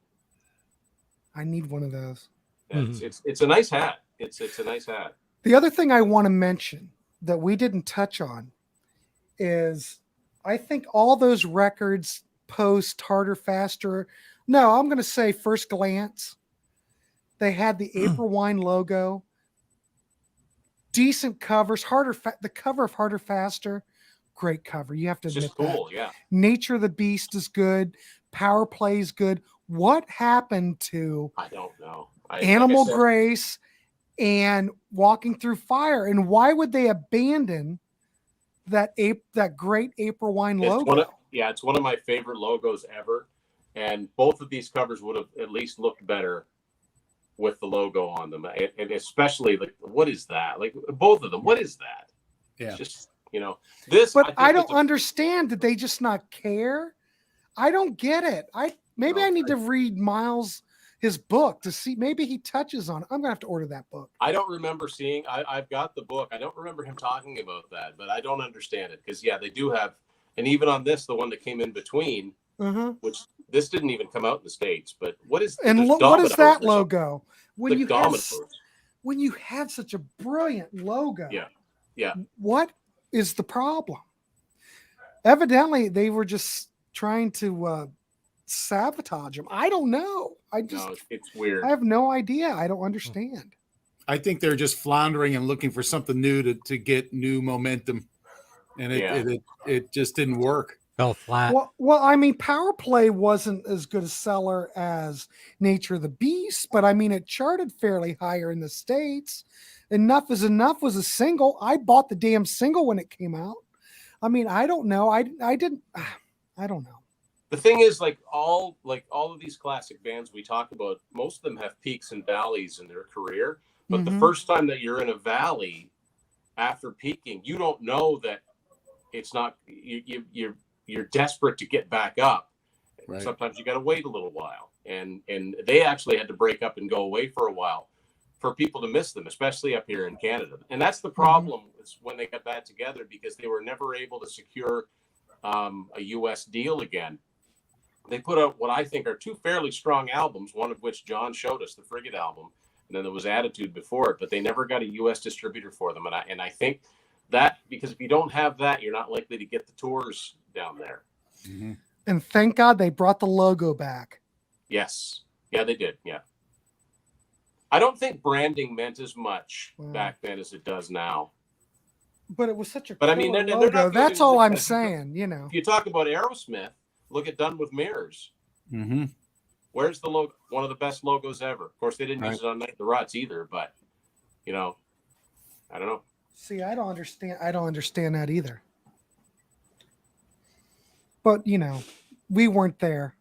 I need one of those. Yeah, it's a nice hat. It's a nice hat. The other thing I want to mention that we didn't touch on is I think all those records post Harder Faster. No, I'm going to say First Glance. They had the April Wine logo. Decent covers. The cover of Harder Faster, great cover. You have to admit Just cool, that. yeah. Nature of the Beast is good. Power Play is good. What happened to I don't know. Animal Grace and Walking Through Fire? And why would they abandon that great April Wine logo? It's one of my favorite logos ever. And both of these covers would have at least looked better with the logo on them. And especially, like, what is that? Like, both of them, what is that? Yeah. It's just, you know, this. But I don't understand. Did they just not care? I don't get it. I need to read Miles his book to see. Maybe he touches on it. I'm gonna have to order that book. I don't remember seeing. I've got the book. I don't remember him talking about that, but I don't understand it because they do have. And even on this, the one that came in between, which this didn't even come out in the States. But what is what is that logo? When When you have such a brilliant logo, yeah. What is the problem? Evidently, they were just trying to sabotage them. I don't know. It's weird. I have no idea. I don't understand. I think they're just floundering and looking for something new to get new momentum, and it just didn't work. Fell flat. Well, I mean, Power Play wasn't as good a seller as Nature of the Beast, but I mean, it charted fairly higher in the States. Enough is Enough was a single. I bought the damn single when it came out. I mean, I don't know. I don't know. The thing is, like all of these classic bands we talk about, most of them have peaks and valleys in their career. But the first time that you're in a valley after peaking, you don't know that it's not you're desperate to get back up. Right. Sometimes you got to wait a little while, and they actually had to break up and go away for a while for people to miss them, especially up here in Canada. And that's the problem is when they got back together, because they were never able to secure a U.S. deal again. They put out what I think are two fairly strong albums, one of which John showed us, the Frigate album, and then there was Attitude before it, but they never got a U.S. distributor for them. And I think that, because if you don't have that, you're not likely to get the tours down there. Mm-hmm. And thank God they brought the logo back. Yes. Yeah, they did. Yeah. I don't think branding meant as much back then as it does now. But it was such a I mean, they're logo. not That's all I'm saying, you know. If you talk about Aerosmith, look at Done with Mirrors. Mm-hmm. Where's the logo? One of the best logos ever. Of course, they didn't use it on Night of the Ruts either, but, you know, I don't know. See, I don't understand that either. But, you know, we weren't there.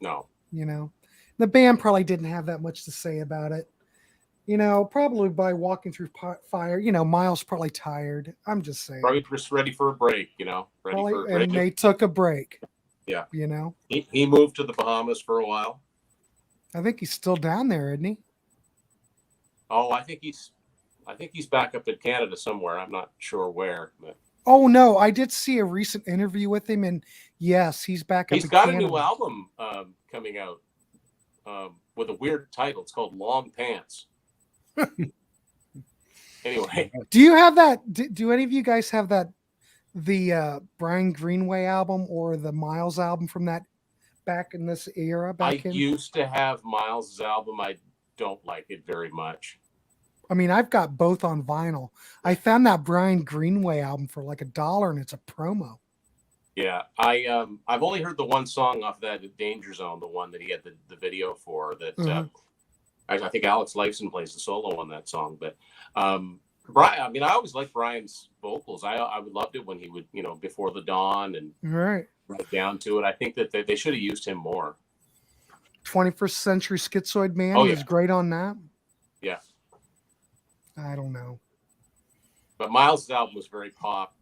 No. You know, the band probably didn't have that much to say about it. Probably by walking through fire. Miles probably tired. I'm just saying. Probably just ready for a break, ready Probably, for a and break. they took a break. Yeah. He moved to the Bahamas for a while. I think he's still down there, isn't he? Oh, I think he's back up in Canada somewhere. I'm not sure where. But Oh no, I did see a recent interview with him, and yes, he's back up. He's got a new album coming out with a weird title. It's called Long Pants. Anyway, do you have that? Do any of you guys have that? The Brian Greenway album or the Miles album from that back in this era? I used to have Miles' album. I don't like it very much. I mean, I've got both on vinyl. I found that Brian Greenway album for like $1, and it's a promo. Yeah, I've only heard the one song off that Danger Zone, the one that he had the video for. That I think Alex Lifeson plays the solo on that song. But Brian, I mean, I always liked Brian's vocals. I would loved it when he would, Before the Dawn and right down to it. I think that they should have used him more. 21st Century Schizoid Man. Oh, he was great on that. Yeah. I don't know. But Miles' album was very pop.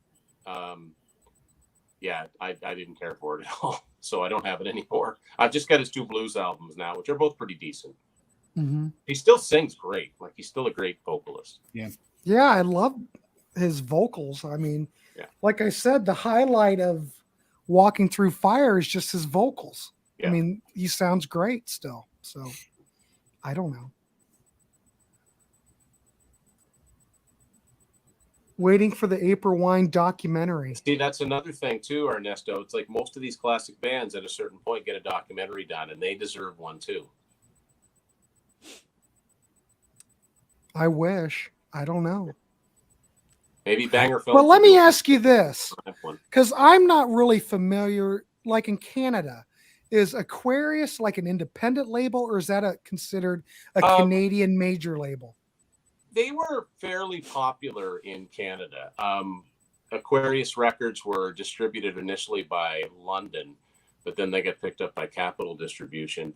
Yeah, I didn't care for it at all. So I don't have it anymore. I've just got his 2 blues albums now, which are both pretty decent. Mm-hmm. He still sings great. Like, he's still a great vocalist. Yeah. Yeah, I love his vocals. I mean, like I said, the highlight of Walking Through Fire is just his vocals. Yeah. I mean, he sounds great still. So I don't know. Waiting for the April Wine documentary. See, that's another thing too, Ernesto. It's like most of these classic bands at a certain point get a documentary done, and they deserve one too. I wish. I don't know. Maybe Banger Film. Well, let me ask you this, because I'm not really familiar. Like in Canada, is Aquarius like an independent label, or is that considered a Canadian major label? They were fairly popular in Canada. Aquarius Records were distributed initially by London, but then they got picked up by Capitol Distribution.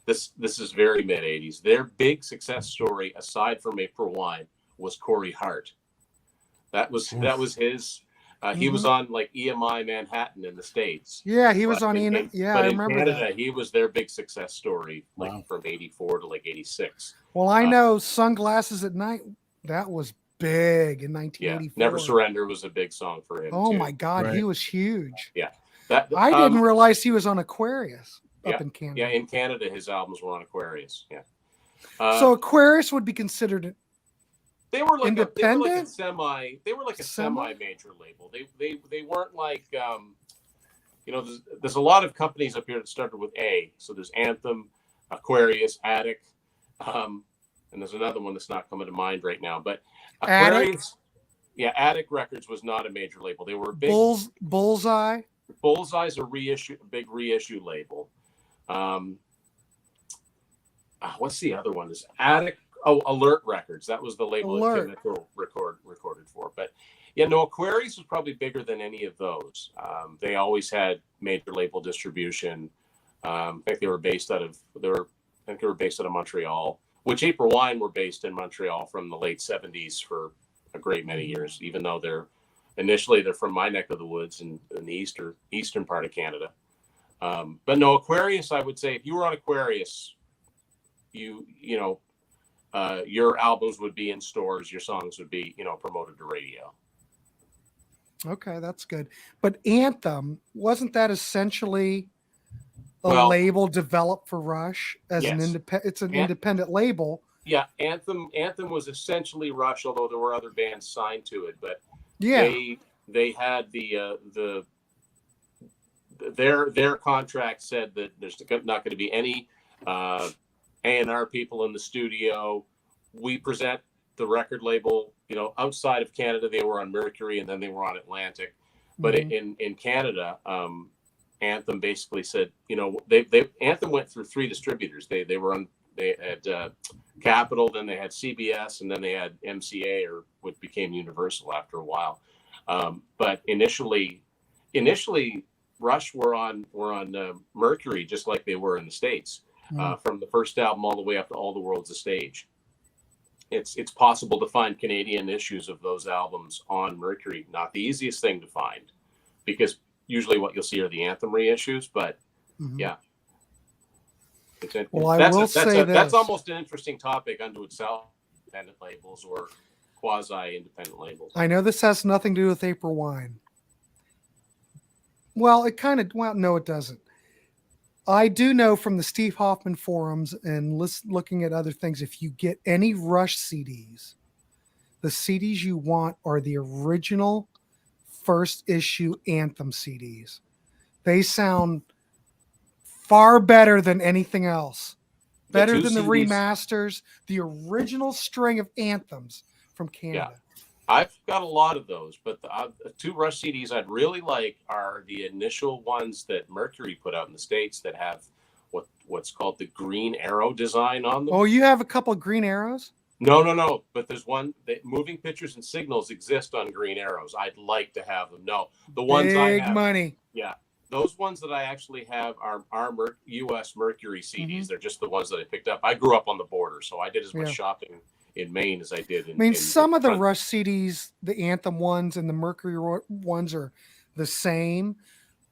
This is very mid-'80s. Their big success story, aside from April Wine, was Corey Hart. That was his. He was on like EMI Manhattan in the States. Yeah, he was on EMI. Yeah, I remember Canada, that. He was their big success story, like from '84 to like '86. Well, I know Sunglasses at Night. That was big in 1984. Yeah, Never Surrender was a big song for him. Oh too. My God, He was huge. Yeah, I didn't realize he was on Aquarius up in Canada. Yeah, in Canada, his albums were on Aquarius. Yeah. So Aquarius would be considered. They were like independent. They were like a semi-major label. They weren't like there's a lot of companies up here that started with A. So there's Anthem, Aquarius, Attic, and there's another one that's not coming to mind right now. But Aquarius, Attic Records was not a major label. They were big. Bullseye. Bullseye's a big reissue label. What's the other one? Is Attic? Oh, Alert Records. That was the label that Tim Nicol recorded for. But Aquarius was probably bigger than any of those. They always had major label distribution. I think they were based out of Montreal, which April Wine were based in Montreal from the late 70s for a great many years, even though they're from my neck of the woods in the eastern part of Canada. But no, Aquarius, I would say if you were on Aquarius, your albums would be in stores, your songs would be, promoted to radio. Okay, that's good. But Anthem, wasn't that essentially a label developed for Rush as an independent? It's an independent label. Yeah, Anthem was essentially Rush, although there were other bands signed to it. But they had their contract said that there's not going to be any A&R people in the studio. We present the record label, outside of Canada, they were on Mercury and then they were on Atlantic. But in Canada, Anthem basically said, Anthem went through 3 distributors. They had Capitol, then they had CBS, and then they had MCA, or what became Universal after a while. But initially, Rush were on Mercury, just like they were in the States, from the first album all the way up to All the World's a Stage. it's possible to find Canadian issues of those albums on Mercury. Not the easiest thing to find, because usually what you'll see are the anthem reissues. But yeah, well, I will say that's this. almost an interesting topic unto itself. Independent labels or quasi-independent labels. I know this has nothing to do with April Wine. Well, no, it doesn't. I do know from the Steve Hoffman forums and looking at other things, if you get any Rush CDs, the CDs you want are the original first issue Anthem CDs. They sound far better than anything else. Better than the remasters, the original string of anthems from Canada. Yeah. I've got a lot of those, but the two Rush CDs I'd really like are the initial ones that Mercury put out in the States that have what's called the Green Arrow design on them. Oh, you have a couple of Green Arrows? No. But there's one that Moving Pictures and Signals exist on Green Arrows. I'd like to have them. No, the ones I have. Big money. Yeah. Those ones that I actually have are U.S. Mercury CDs. Mm-hmm. They're just the ones that I picked up. I grew up on the border, so I did as much shopping in Maine as I did in some of the Rush CDs, the Anthem ones and the Mercury ones are the same,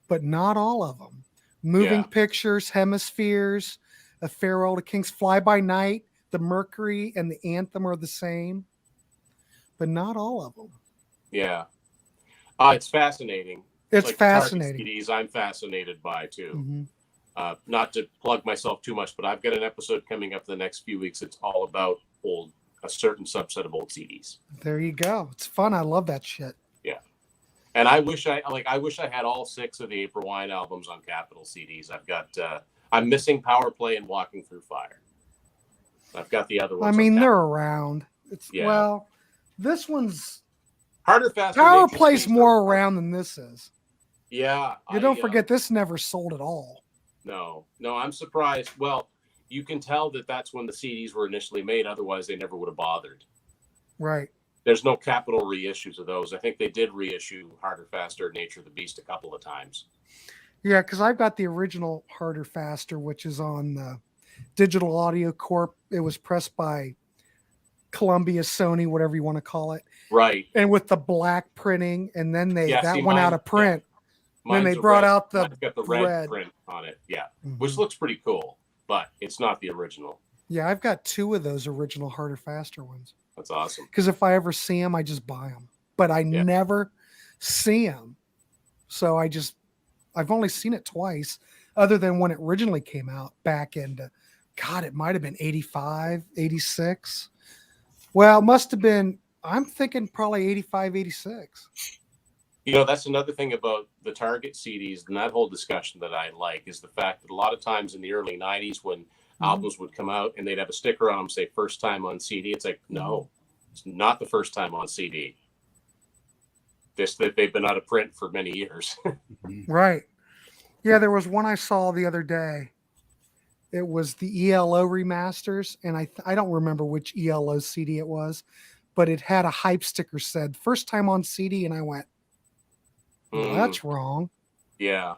but not all of them. Moving Pictures, Hemispheres, A Farewell to Kings, Fly By Night, the Mercury and the Anthem are the same, but not all of them. Yeah. It's fascinating. It's like fascinating. CDs I'm fascinated by too. Mm-hmm. Not to plug myself too much, but I've got an episode coming up the next few weeks. It's all about a certain subset of old CDs. There you go. It's fun. I love that shit. Yeah. And I wish I had all 6 of the April Wine albums on Capitol CDs. I'm missing Power Play and Walking Through Fire. I've got the other ones. I mean, they're around. Well, this one's Harder, Faster. Power Play's more around than this is. Yeah. Don't forget, this never sold at all. No, I'm surprised. Well, you can tell that that's when the CDs were initially made. Otherwise, they never would have bothered. Right. There's no Capitol reissues of those. I think they did reissue Harder, Faster, Nature of the Beast a couple of times. Yeah, because I've got the original Harder, Faster, which is on Digital Audio Corp. It was pressed by Columbia, Sony, whatever you want to call it. Right. And with the black printing, and then went out of print. Yeah. Then they brought out the red print on it. Yeah. Mm-hmm. Which looks pretty cool, but it's not the original. Yeah, I've got 2 of those original Harder, Faster ones. That's awesome. Because if I ever see them, I just buy them. But I never see them. So I've only seen it twice, other than when it originally came out back in, it might have been 85, 86. Well, it must have been, I'm thinking probably 85, 86. That's another thing about the Target CDs and that whole discussion that I like is the fact that a lot of times in the early 90s when albums would come out and they'd have a sticker on them, say first time on CD, it's like, no, it's not the first time on CD. That they've been out of print for many years. Right. Yeah, there was one I saw the other day. It was the ELO remasters, and I don't remember which ELO CD it was, but it had a hype sticker said first time on CD, and I went, well, that's wrong. Yeah.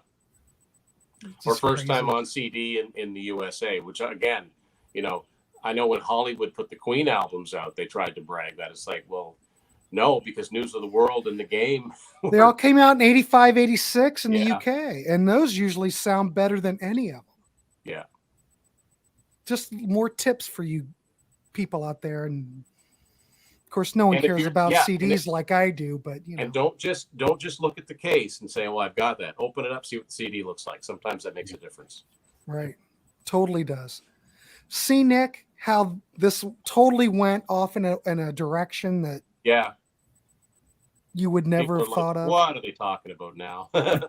Or first time on CD in the USA, which again, I know when Hollywood put the Queen albums out, they tried to brag that. It's like, well, no, because News of the World and The Game. They all came out in 85, 86 in the UK, and those usually sound better than any of them. Yeah. Just more tips for you people out there. And of course, no one cares about CDs like I do, but And don't just look at the case and say, well, I've got that. Open it up, see what the CD looks like. Sometimes that makes a difference. Right. Totally does. See, Nick, how this totally went off in a direction that you would never have thought of. What are they talking about now? I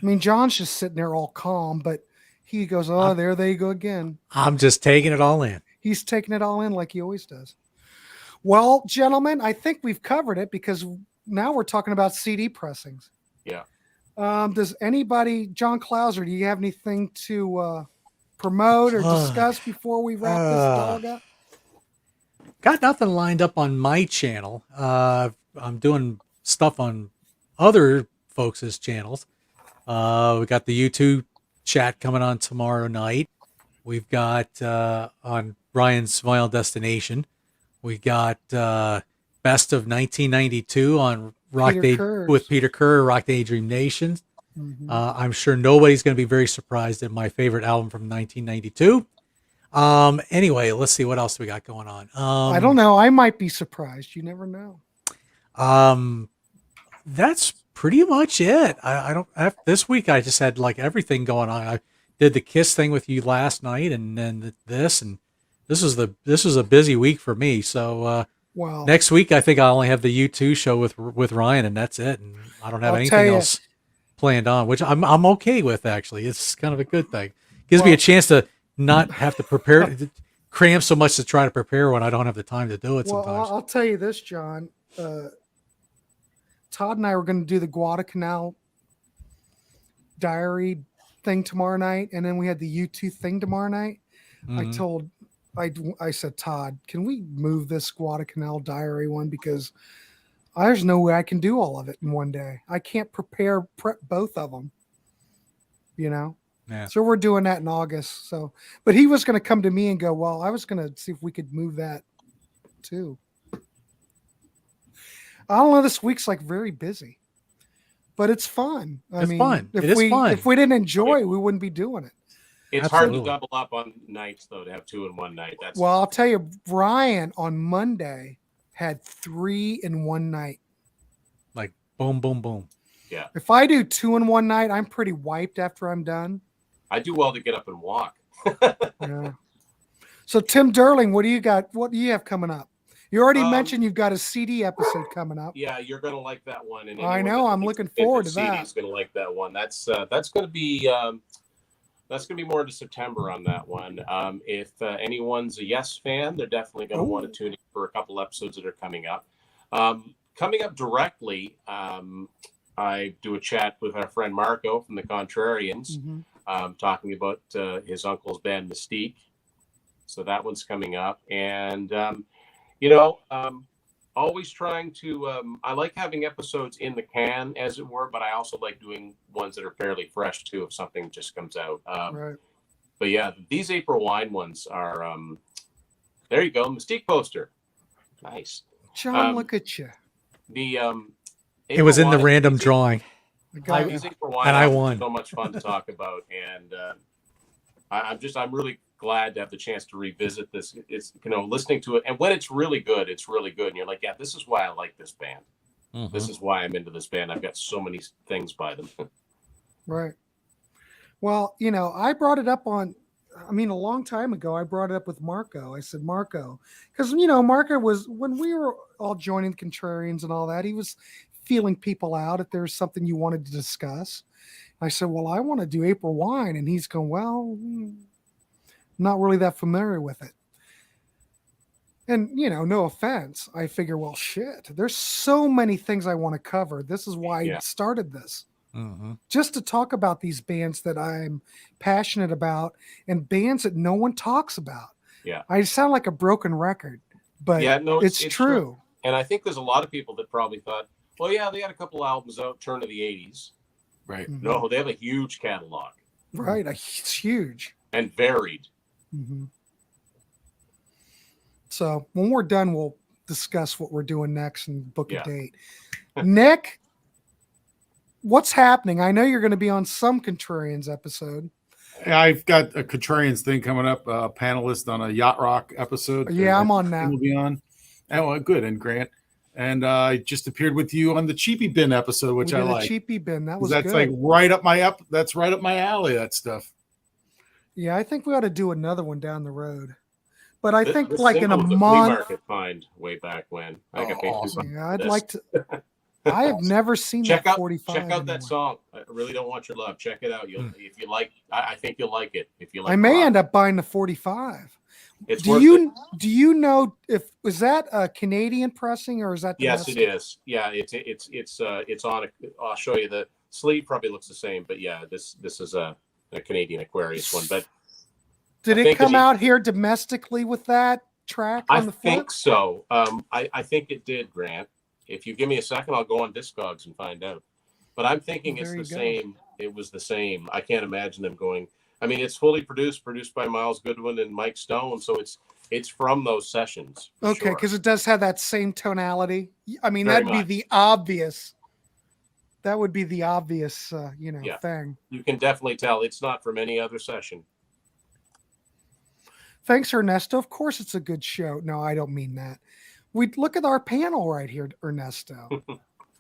mean, John's just sitting there all calm, but he goes, there they go again. I'm just taking it all in. He's taking it all in like he always does. Well, gentlemen, I think we've covered it because now we're talking about CD pressings. Yeah. Does anybody, John Clauser, do you have anything to promote or discuss before we wrap this dog up? Got nothing lined up on my channel. I'm doing stuff on other folks' channels. We got the YouTube chat coming on tomorrow night. We've got on Brian's Vinyl Destination. We got Best of 1992 on Peter Kurz. with Peter Kerr, Rock Daydream Nation. Mhm. I'm sure nobody's going to be very surprised at my favorite album from 1992. Anyway, let's see what else we got going on. I don't know. I might be surprised. You never know. That's pretty much it. I don't have this week. I just had like everything going on. I did the Kiss thing with you last night, and then this, and this was a busy week for me. So Wow. next week I think I only have the U2 show with Ryan, and that's it. And I don't have I'll tell anything you. else planned on, which I'm okay with actually. It's kind of a good thing. Gives me a chance to not have to prepare, cram so much to try to prepare when I don't have the time to do it. Well, Sometimes. I'll tell you this, John. Todd and I were going to do the Guadalcanal diary thing tomorrow night, and then we had the U2 thing tomorrow night. Mhm. I said, Todd, can we move this Guadalcanal diary one, because there's no way I can do all of it in one day. I can't prep both of them, you know. Yeah. So we're doing that in August. So, but he was going to come to me and go, well, I was going to see if we could move that too. I don't know. This week's like very busy, but it's fun. It's fun. It is fun. If we didn't enjoy it, we wouldn't be doing it. It's Absolutely. hard to double up on nights, though, to have 2 in one night. That's Well, I'll tell you, Ryan on Monday had 3 in one night. Like boom, boom, boom. Yeah. If I do 2 in one night, I'm pretty wiped after I'm done. I do well to get up and walk. Yeah. So Tim Derling, what do you got? What do you have coming up? You already mentioned you've got a CD episode coming up. Yeah, you're going to like that one. And I know. I'm looking forward to that. He's going to like that one. That's going to be more into September on that one. If anyone's a Yes fan, they're definitely going to want to tune in for a couple episodes that are coming up. Coming up directly, I do a chat with our friend Marco from the Contrarians, talking about his uncle's band Mystique. So that one's coming up. And, always trying to, I like having episodes in the can, as it were, but I also like doing ones that are fairly fresh, too, if something just comes out. Right. But yeah, these April wine ones are, there you go, Mystique poster. Nice. John, look at you. It was in the random drawing. These April wine and I won. So much fun to talk about. And I'm really glad to have the chance to revisit this. It's, listening to it. And when it's really good, it's really good. And you're like, yeah, this is why I like this band. Mm-hmm. This is why I'm into this band. I've got so many things by them. Right. Well, I brought it up a long time ago, I brought it up with Marco. I said, Marco, because, Marco was, when we were all joining the Contrarians and all that, he was feeling people out if there's something you wanted to discuss. I said, well, I want to do April wine. And he's going, well, not really that familiar with it. And, no offense. I figure, well, shit, there's so many things I want to cover. This is why I started this. Mm-hmm. Just to talk about these bands that I'm passionate about and bands that no one talks about. Yeah. I sound like a broken record, but it's true. And I think there's a lot of people that probably thought, well, yeah, they had a couple albums out, turn of the 80s. Right. Mm-hmm. No, they have a huge catalog. Right. It's huge. And varied. Mm-hmm. So when we're done, we'll discuss what we're doing next and book a date. Nick, what's happening? I know you're going to be on some Contrarians episode. I've got a Contrarians thing coming up, a panelist on a Yacht Rock episode. Yeah, I'm on that. We'll be on. Oh, good. And Grant. And I just appeared with you on the Cheapy Bin episode, which I like. Cheapy Bin, that was that's good. like right up my that's right up my alley, that stuff. Yeah, I think we ought to do another one down the road. But I think this like in a was flea month. market find way back when. I got paid awesome. Yeah, I'd like to. I have never seen that 45. Check out that song. I really don't want your love. Check it out. If you like, I think you'll like it. If you like, I may end up buying the 45. It's do you know if was that a Canadian pressing or is that domestic? Yes, it is. Yeah, it's on. I'll show you the sleeve. Probably looks the same, but yeah, this is a Canadian Aquarius one. But did it come out here domestically with that track on the front? I think so. I think it did, Grant. If you give me a second, I'll go on Discogs and find out. But I'm thinking it's the same. It was the same. I can't imagine them going. I mean, it's fully produced by Miles Goodwin and Mike Stone. So It's from those sessions. for Okay, sure. because it does have that same tonality. I mean, Very that'd be much. the obvious. That would be the obvious, Yeah. thing. You can definitely tell it's not from any other session. Thanks, Ernesto. Of course, it's a good show. No, I don't mean that. We look at our panel right here, Ernesto.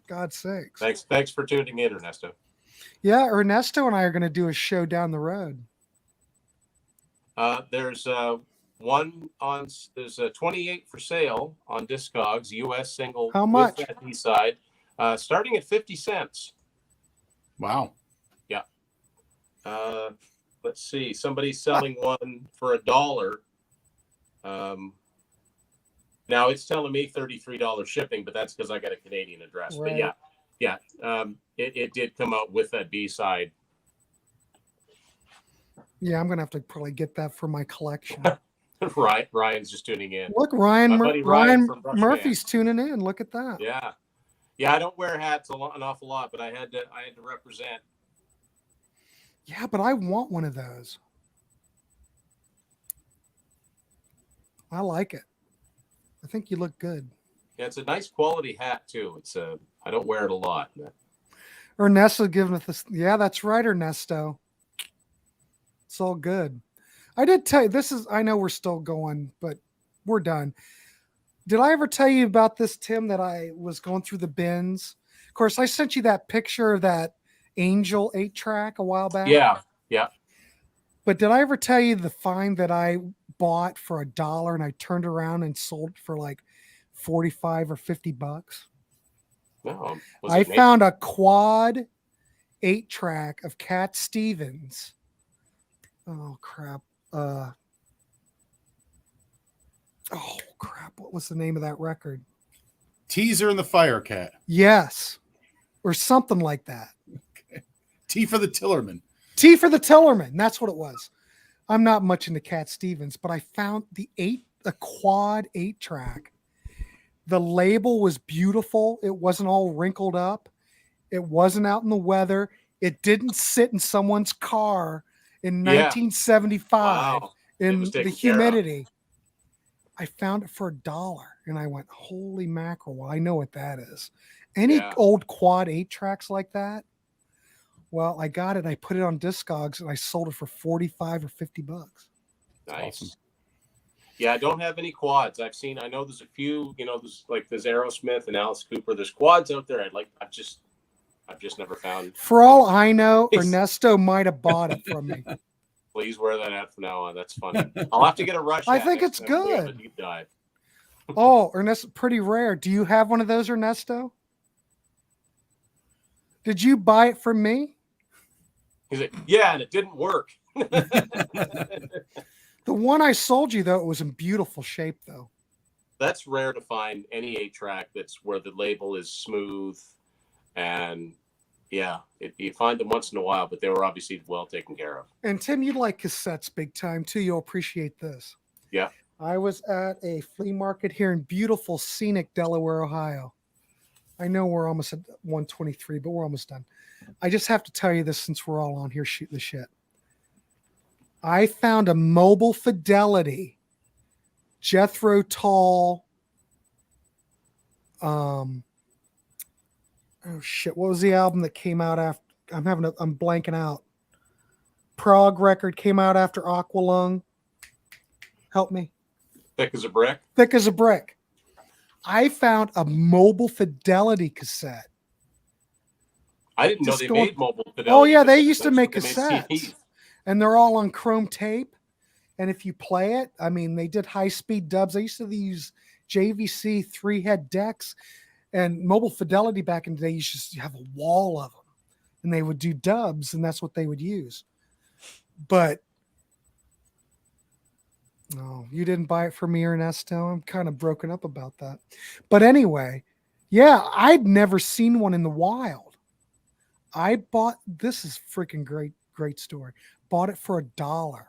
God's sakes. Thanks for tuning in, Ernesto. Yeah, Ernesto and I are going to do a show down the road. There's there's a 28 for sale on Discogs, US single. How much? With that B-side, starting at 50 cents. Wow. Yeah. Let's see. Somebody's selling one for $1. Now it's telling me $33 shipping, but that's because I got a Canadian address. Right. But yeah. It did come out with that B-side. Yeah, I'm going to have to probably get that for my collection. Right. Ryan's just tuning in. Look, Ryan My buddy Ryan from Brush Murphy's tuning in. Look at that. Yeah. Yeah, I don't wear hats an awful lot, but I had to represent. Yeah, but I want one of those. I like it. I think you look good. Yeah, it's a nice quality hat too. It's I don't wear it a lot. Ernesto giving us this. Yeah, that's right, Ernesto. It's all good. I did tell you this is. I know we're still going, but we're done. Did I ever tell you about this, Tim? That I was going through the bins. Of course, I sent you that picture of that Angel 8-track a while back. Yeah. But did I ever tell you the find that I bought for $1 and I turned around and sold for like 45 or 50 bucks? No. I found a quad 8-track of Cat Stevens. Oh crap. Oh crap. What was the name of that record? Teaser and the Fire Cat. Yes. Or something like that. T for the Tillerman. T for the Tillerman. That's what it was. I'm not much into Cat Stevens, but I found a quad 8-track. The label was beautiful. It wasn't all wrinkled up. It wasn't out in the weather. It didn't sit in someone's car in 1975 in the humidity. I found it for $1 and I went, holy mackerel. Well, I know what that is. Any old quad 8-tracks like that? Well, I got it. I put it on Discogs and I sold it for 45 or 50 bucks. Nice. Awesome. Yeah, I don't have any quads. I know there's a few, there's Aerosmith and Alice Cooper. There's quads out there. I've just never found. For all I know, Ernesto might have bought it from me. Please wear that hat from now on. That's funny. I'll have to get a Rush hat. I think it's good. Deep dive. Oh, Ernesto, pretty rare. Do you have one of those, Ernesto? Did you buy it from me? He's like, yeah, and it didn't work. The one I sold you, though, it was in beautiful shape, though. That's rare to find any 8-track that's where the label is smooth. And yeah, you find them once in a while, but they were obviously well taken care of. And Tim, you like cassettes big time, too. You'll appreciate this. Yeah. I was at a flea market here in beautiful, scenic Delaware, Ohio. I know we're almost at 1:23, but we're almost done. I just have to tell you this since we're all on here shooting the shit. I found a Mobile Fidelity Jethro Tull. Oh shit! What was the album that came out after? I'm blanking out. Prague record came out after Aqualung. Help me. Thick as a brick. Thick as a brick. I found a Mobile Fidelity cassette. I didn't know they made Mobile Fidelity. Oh yeah, they used to make cassettes, and they're all on chrome tape. And if you play it, I mean, they did high-speed dubs. I used to use JVC 3-head decks, and Mobile Fidelity back in the day, you used to have a wall of them, and they would do dubs, and that's what they would use. But no, you didn't buy it for me, Ernesto. I'm kind of broken up about that. But anyway, yeah, I'd never seen one in the wild. I bought, this is freaking great story. Bought it for $1.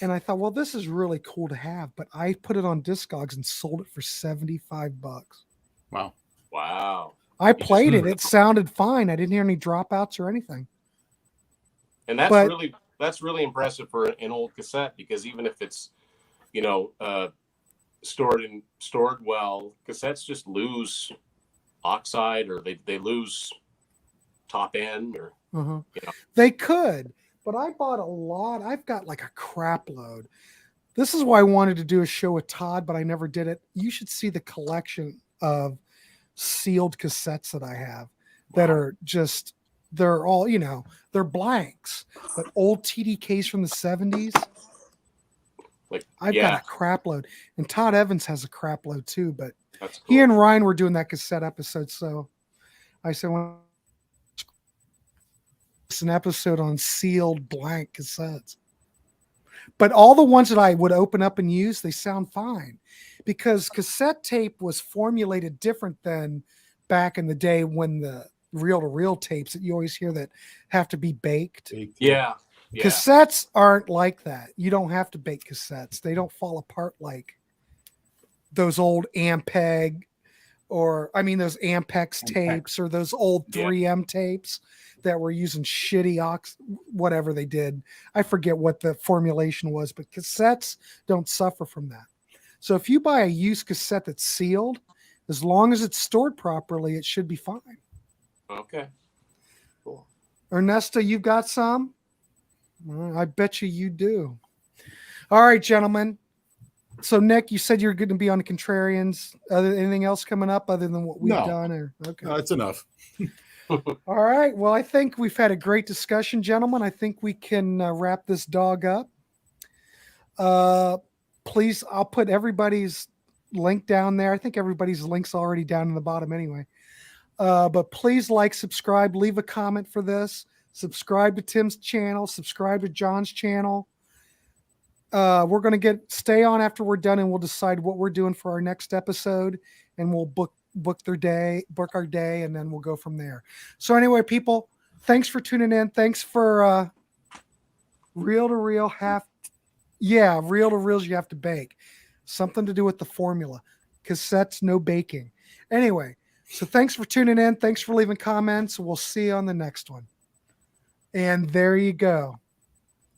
And I thought, well, this is really cool to have. But I put it on Discogs and sold it for 75 bucks. Wow. Wow. I played it. It sounded fine. I didn't hear any dropouts or anything. And that's really impressive for an old cassette, because even if it's, stored well. Cassettes just lose oxide, or they lose top end, or They could, but I bought a lot. I've got like a crap load. This is why I wanted to do a show with Todd, but I never did it. You should see the collection of sealed cassettes that I have that are just, they're all, they're blanks, but old TDKs from the 70s. I've got a crap load. And Todd Evans has a crap load too, but that's cool. He and Ryan were doing that cassette episode. So I said, well, it's an episode on sealed blank cassettes. But all the ones that I would open up and use, they sound fine, because cassette tape was formulated different than back in the day when the reel-to-reel tapes that you always hear that have to be baked. Yeah. Cassettes aren't like that. You don't have to bake cassettes. They don't fall apart like those old Ampeg those Ampex tapes, or those old 3M tapes that were using shitty whatever they did. I forget what the formulation was, but cassettes don't suffer from that. So if you buy a used cassette that's sealed, as long as it's stored properly, it should be fine. Okay. Cool. Ernesto, you've got some? I bet you do. All right, gentlemen. So Nick, you said you're going to be on the Contrarians. Anything else coming up other than what we've done? Or okay, that's enough. All right. Well, I think we've had a great discussion, gentlemen. I think we can wrap this dog up. Please, I'll put everybody's link down there. I think everybody's link's already down in the bottom anyway. But please subscribe, leave a comment for this. Subscribe to Tim's channel. Subscribe to John's channel. We're going to stay on after we're done, and we'll decide what we're doing for our next episode, and we'll book our day, and then we'll go from there. So anyway, people, thanks for tuning in. Thanks for reel to reels you have to bake. Something to do with the formula. Cassettes, no baking. Anyway, so thanks for tuning in. Thanks for leaving comments. We'll see you on the next one. And there you go.